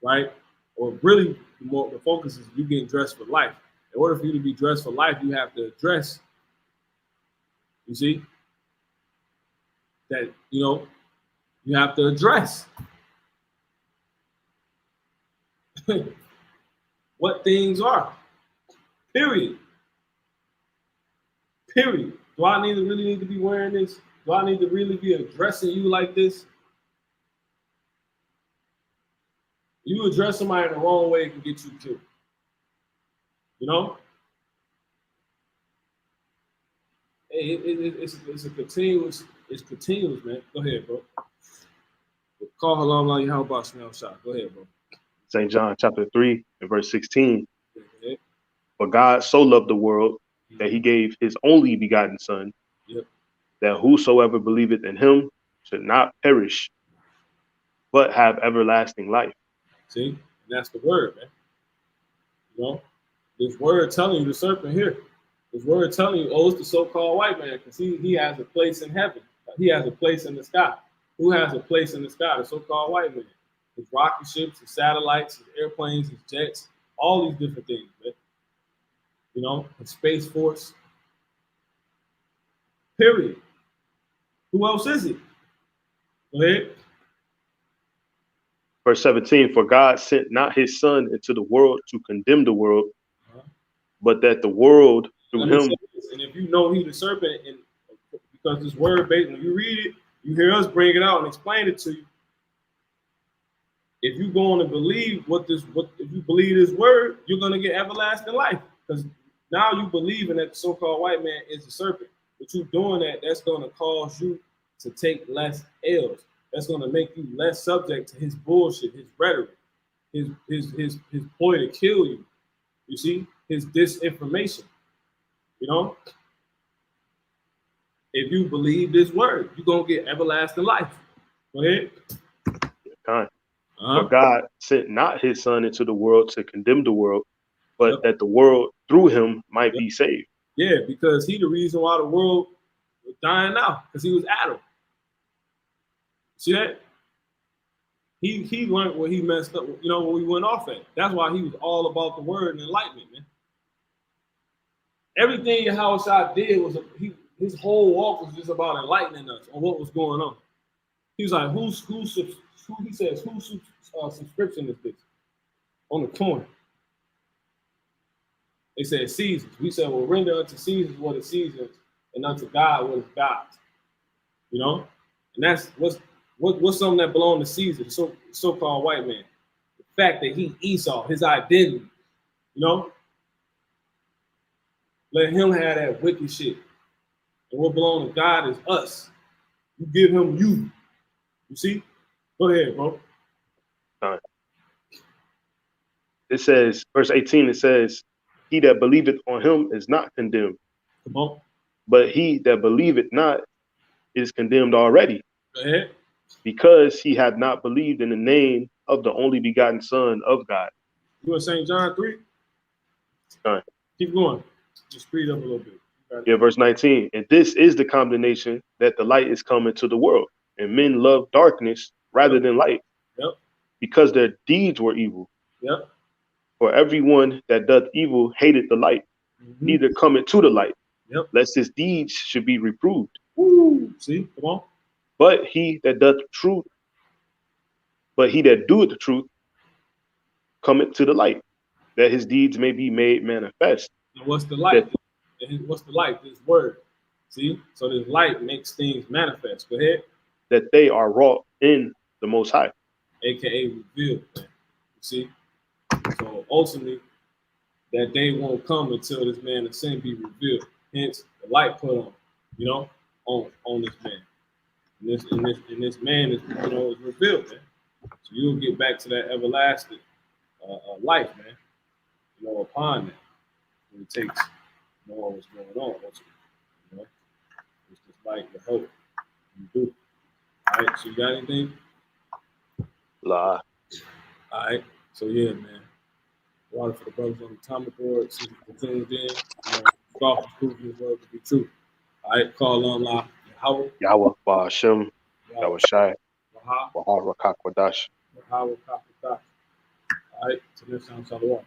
right? Or really, the focus is you getting dressed for life. In order for you to be dressed for life, you have to address, you see, that, you have to address what things are. Period. Period. Do I really need to be wearing this? Do I need to really be addressing you like this? You address somebody in the wrong way, it can get you killed. It's a continuous, man. Go ahead, bro. Call Halam how about Snell shot. Go ahead, bro. St. John chapter 3 and verse 16. For God so loved the world that he gave his only begotten son, that whosoever believeth in him should not perish, but have everlasting life. See, that's the word, man. This word telling you the serpent here. This word telling you, it's the so-called white man, because he has a place in heaven. He has a place in the sky. Who has a place in the sky? The so-called white man. His rocket ships, his satellites, his airplanes, his jets, all these different things, man. The Space Force. Period. Who else is it? Go ahead. Verse 17, for God sent not his son into the world to condemn the world, but that the world through him. And if you know he the serpent, and because this word, when you read it, you hear us bring it out and explain it to you. If you going to believe if you believe this word, you're going to get everlasting life. Because now you believing that the so-called white man is the serpent. But you doing that's going to cause you to take less L's. That's going to make you less subject to his bullshit, his rhetoric, his ploy to kill you. You see, his disinformation. If you believe this word, you're going to get everlasting life. Go ahead. For God sent not his son into the world to condemn the world, but that the world through him might be saved. Yeah, because he the reason why the world was dying now, because he was Adam. See that? He learned what he messed up, what we went off at. That's why he was all about the word and enlightenment, man. Everything Yahushua did was his whole walk was just about enlightening us on what was going on. He was like, whose subscription is this? On the corner. They said Caesar's. We said, well, render unto Caesar's what is Caesar's, and unto God what is God's. And that's what's something that belonged to Caesar, the so-called white man. The fact that he Esau, his identity. Let him have that wicked shit. And what belongs to God is us. You give him you. You see? Go ahead, bro. It says, verse 18, it says, he that believeth on him is not condemned. Come on. But he that believeth not is condemned already. Go ahead. Because he had not believed in the name of the only begotten Son of God. You in St. John 3? Keep going. Just speed up a little bit. Yeah, verse 19. And this is the condemnation, that the light is come into the world, and men love darkness rather than light, because their deeds were evil. For everyone that doth evil hated the light, neither cometh to the light, lest his deeds should be reproved. Woo. See, come on. But he that doeth the truth, cometh to the light, that his deeds may be made manifest. And what's the light? What's the light? This word. See? So this light makes things manifest. Go ahead. That they are wrought in the Most High. AKA revealed. Man. You see? So ultimately, that day won't come until this man of sin be revealed. Hence, the light put on, on this man. And this man is, is revealed, man. So you'll get back to that everlasting life, man. Upon that. It takes knowing what's going on. It's just like the hope you do. All right, so you got anything? La. All right, so yeah, man. Water for the brothers on the atomic board. See if you tuned in. Golf is proving his word to be true. All right, call on La. Yahweh, Ba'ashem, Yahweh Shai, Bahar Rakak Wadash. All right, so next time, Shalom.